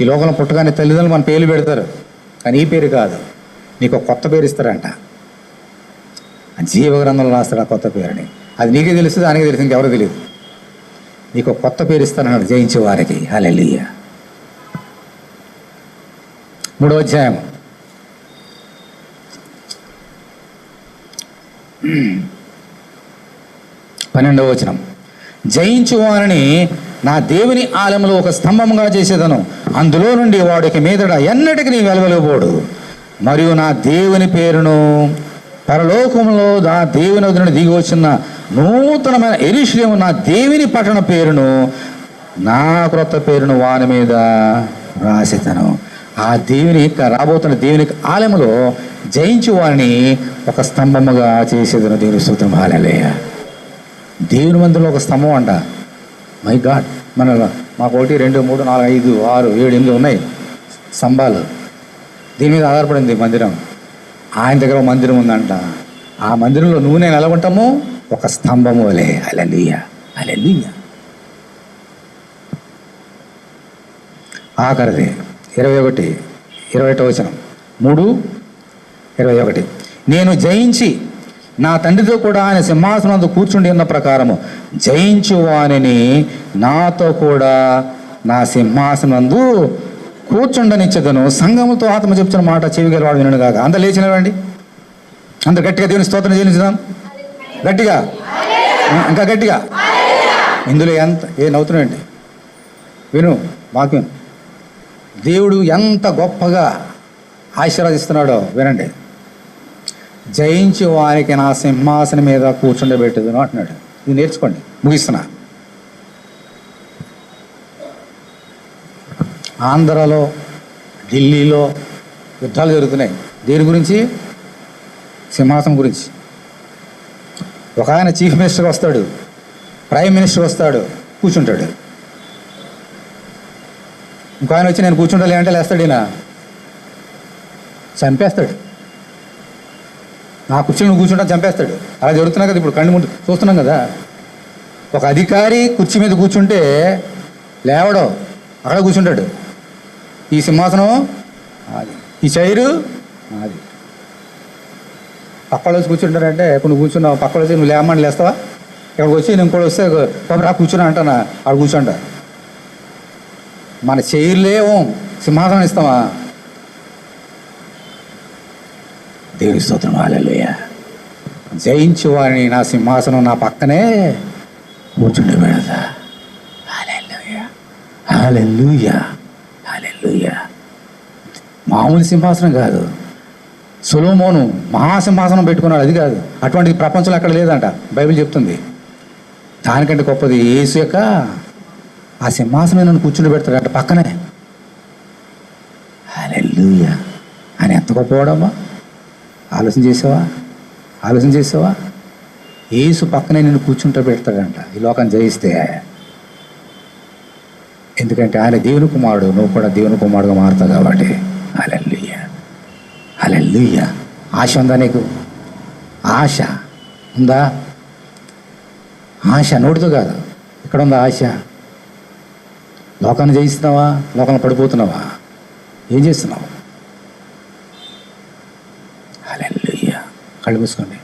ఈ లోకంలో పుట్టగానే తల్లిదండ్రులు మన పేర్లు పెడతారు, కానీ ఈ పేరు కాదు. నీకు ఒక కొత్త పేరు ఇస్తారంట. జీవగ్రంథంలో రాస్తాడు ఆ కొత్త పేరుని. అది నీకే తెలుస్తుంది, ఆయనకే తెలుసు, ఇంకెవరో తెలియదు. నీకు ఒక కొత్త పేరు ఇస్తానన్నాడు జయించే వారికి. హల్లెలూయా. 3వ అధ్యాయం 12వ వచనం. జయించు వారిని నా దేవుని ఆలయంలో ఒక స్తంభంగా చేసేదను, అందులో నుండి వాడికి మీదట ఎన్నటికి నీ వెలువలేబోడు. మరియు నా దేవుని పేరును పరలోకంలో నా దేవుని వద్ద నుండి దిగి వచ్చిన నూతనమైన యెరూషలేము నా దేవుని పట్టణ పేరును నా క్రొత్త పేరును వాని మీద రాసేతను. ఆ దేవుని రాబోతున్న దేవుని ఆలయంలో జయించు వారిని ఒక స్తంభముగా చేసేదను. దేవుని స్తోత్రం. హల్లెలూయా. దేవుని మందిరంలో ఒక స్తంభం అంట. మై గాడ్, మాకు 1 2 3 4 5 6 7 8 ఉన్నాయి స్తంభాలు. దీని మీద ఆధారపడింది మందిరం. ఆయన దగ్గర ఒక మందిరం ఉందంట. ఆ మందిరంలో నువ్వు నేను ఎలా ఉంటాము? ఒక స్తంభము వలె. హల్లెలూయా, హల్లెలూయా. ఆఖరిది 21వ వచనం, 3:21. నేను జయించి నా తండ్రితో కూడా ఆయన సింహాసనంలో కూర్చుండి ఉన్న ప్రకారము జయించు వానిని నాతో కూడా నా సింహాసనందు కూర్చుండనిచ్చేదను. సంఘముతో ఆత్మ చెప్తున్న మాట చెవిగలవాడు వినడు కాక. అంత లేచినవండి, అంత గట్టిగా దేవుని స్తోత్రం చెల్లించుదాం. గట్టిగా, ఇంకా గట్టిగా. ఇందులో ఏ నవ్వుతున్నాయండి? విను వాక్యం. దేవుడు ఎంత గొప్పగా ఆశీర్వదిస్తున్నాడో వినండి. జయించి వారికి నా సింహాసనం మీద కూర్చుండబెట్టదును అంటున్నాడు. ఇది నేర్చుకోండి, ముగిస్తున్నా. ఆంధ్రాలో, ఢిల్లీలో యుద్ధాలు జరుగుతున్నాయి. దేని గురించి? సింహాసనం గురించి. ఒక ఆయన చీఫ్ మినిస్టర్ వస్తాడు, ప్రైమ్ మినిస్టర్ వస్తాడు, కూర్చుంటాడు. ఇంకో ఆయన వచ్చి నేను కూర్చుంటాలే అంటే లేస్తాడు, ఈయన చంపేస్తాడు. నా కుర్చీని నువ్వు కూర్చుంటా చంపేస్తాడు. అలా జరుగుతున్నా కదా ఇప్పుడు, కళ్ళు ముందు చూస్తున్నాం కదా. ఒక అధికారి కుర్చీ మీద కూర్చుంటే లేవడం, అక్కడ కూర్చుంటాడు. ఈ సింహాసనం అది, ఈ చైరు అది. పక్కలో వచ్చి కూర్చుంటారంటే, ఇప్పుడు నువ్వు కూర్చున్నావు, పక్కలో వచ్చి నువ్వు లేమని లేస్తావా? ఇక్కడికి వచ్చి నేను కూడా వస్తే రా కూర్చున్నా అంటానా? ఆడ కూర్చుంటా. మన చైర్లేమో సింహాసనం ఇస్తామా? దేవుని స్తోత్రం. హల్లెలూయా. జయించు వారిని నా సింహాసనం నా పక్కనే కూర్చుండబెడతా. హల్లెలూయా, హల్లెలూయా, హల్లెలూయా. మామూలు సింహాసనం కాదు. సొలొమోను మహాసింహాసనం పెట్టుకున్నాడు, అది కాదు. అటువంటి ప్రపంచంలో అక్కడ లేదంట, బైబిల్ చెప్తుంది. దానికంటే గొప్పది యేసు యొక్క ఆ సింహాసనం నన్ను కూర్చుండబెడతాడంట పక్కనే. హల్లెలూయా. ఆయన ఎంత గొప్పవాడమ్మా! ఆలోచన చేసావా? యేసు పక్కనే నిన్ను కూర్చుంటూ పెడతాడంట ఈ లోకాన్ని జయిస్తే. ఎందుకంటే ఆయన దేవుని కుమారుడు, నువ్వు కూడా దేవుని కుమారుడుగా మారుతావు కాబట్టి. హల్లెలూయా, హల్లెలూయా. ఆశ ఉందా నీకు? ఆశ ఉందా? ఆశ నోటితో కాదు, ఇక్కడ ఉందా ఆశ? లోకాన్ని జయిస్తున్నావా? లోకాన్ని పడిపోతున్నావా? ఏం చేస్తున్నావు? హల్లెలూయా. కళ్ళు మూసుకోండి.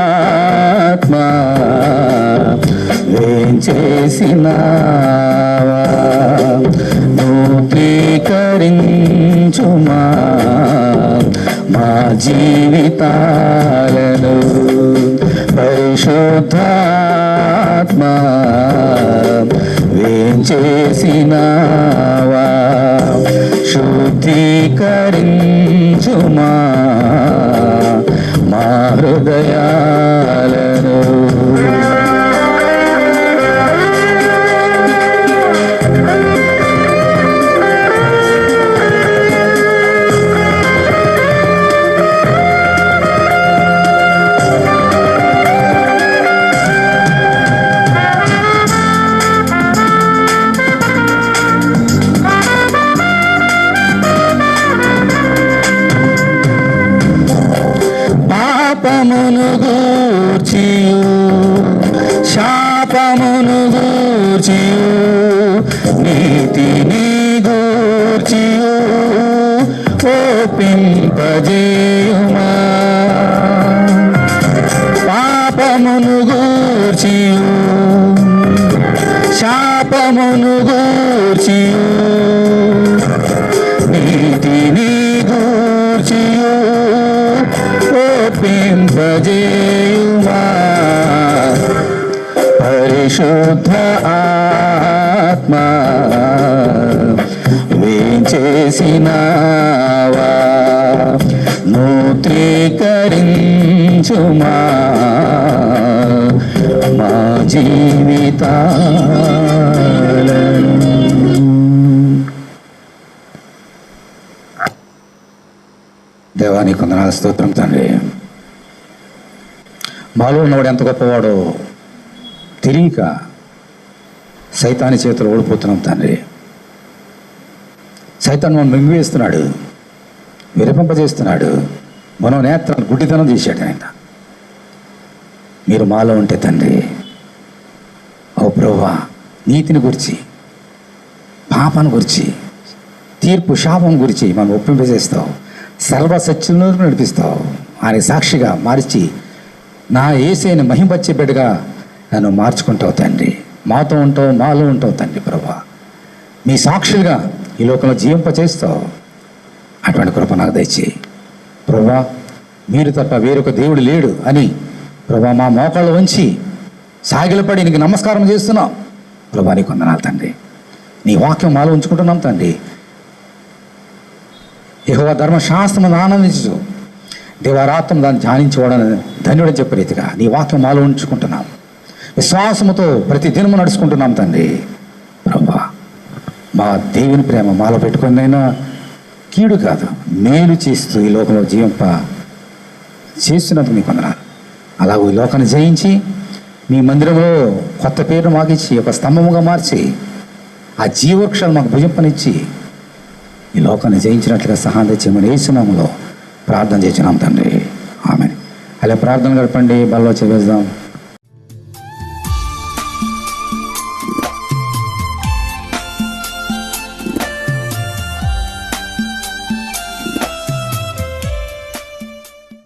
పరిశుద్ధాత్మా వేంచేసినావా, నూతీకరించుమా మా జీవితాలను. పరిశుద్ధాత్మా వేంచేసినావా, శుద్ధీకరించుమా మా హృదయాలను. పాపమును గూర్చి పాపమును గూర్చియు నీతిని గూర్చియు ఒప్పింపజేయుమా. పాపమును గూర్చియు శాపమును గూర్చియు నీతిని గూర్చియు ఒప్పింపజేయుమా. పరిశుద్ధ ఆత్మ వేంచేసినావా నూతీకరించుమా మా జీవితాలను. దేవానికి వందనాలు, స్తోత్రం తండ్రి. మాలో ఉన్నవాడు ఎంత గొప్పవాడో తెలియక సైతాని చేతులు ఓడిపోతున్నాం తండ్రి. సైతాన్ని మనం మింగివేస్తున్నాడు, విరపింపజేస్తున్నాడు, మనం నేత్రాలు గుడ్డితనం చేశాడు ఆయన. మీరు మాలో ఉంటే తండ్రి, ఓ ప్రభువా, నీతిని గురించి, పాపాన్ని గురించి, తీర్పు శాపం గురించి మనం ఒప్పింపజేస్తావు, సర్వసత్యంలో నడిపిస్తావు. ఆయన సాక్షిగా మార్చి నా యేసుని మహింపచ్చే బిడ్డగా నన్ను మార్చుకుంటావు తండ్రి. మాతో ఉంటావు, మాలో ఉంటావు తండ్రి. ప్రభువా, మీ సాక్షులుగా ఈ లోకంలో జీవింపచేస్తావు. అటువంటి కృప నాకు దయచేయి ప్రభువా. మీరు తప్ప వేరొక దేవుడు లేడు అని ప్రభువా మా మోకాళ్ళు వంచి సాగిలపడి నీకు నమస్కారం చేస్తున్నాం ప్రభువా. నీకు వందనాలు తండ్రి. నీ వాక్యం మాలో ఉంచుకుంటున్నాం తండ్రి. యెహోవా ధర్మశాస్త్రమును ఆనందించు, దేవారాత్మ దాన్ని ధ్యానించేవాడని ధన్యుడని చెప్పే రీతిగా నీ వాక్యం మాలో ఉంచుకుంటున్నాం. విశ్వాసముతో ప్రతి దినము నడుచుకుంటున్నాం తండ్రి. ప్రభువా, మా దేవుని ప్రేమ మాలో పెట్టుకున్నైనా కీడు కాదు, మేలు చేస్తూ ఈ లోకంలో జీవింప చేస్తున్నందుకు నీకు వందనాలు. అలాగూ ఈ లోకాన్ని జయించి మీ మందిరంలో కొత్త పేరును మాకిచ్చి ఒక స్తంభముగా మార్చి ఆ జీవవృక్షాలు మాకు భుజింపనిచ్చి ఈ లోకాన్ని జయించినట్లుగా సహాయం తెచ్చేమని యేసునామములో ప్రార్థన చేస్తున్నాం తండ్రి. ఆమేన్. అలా ప్రార్థన గడపండి, బల్లో చేద్దాం.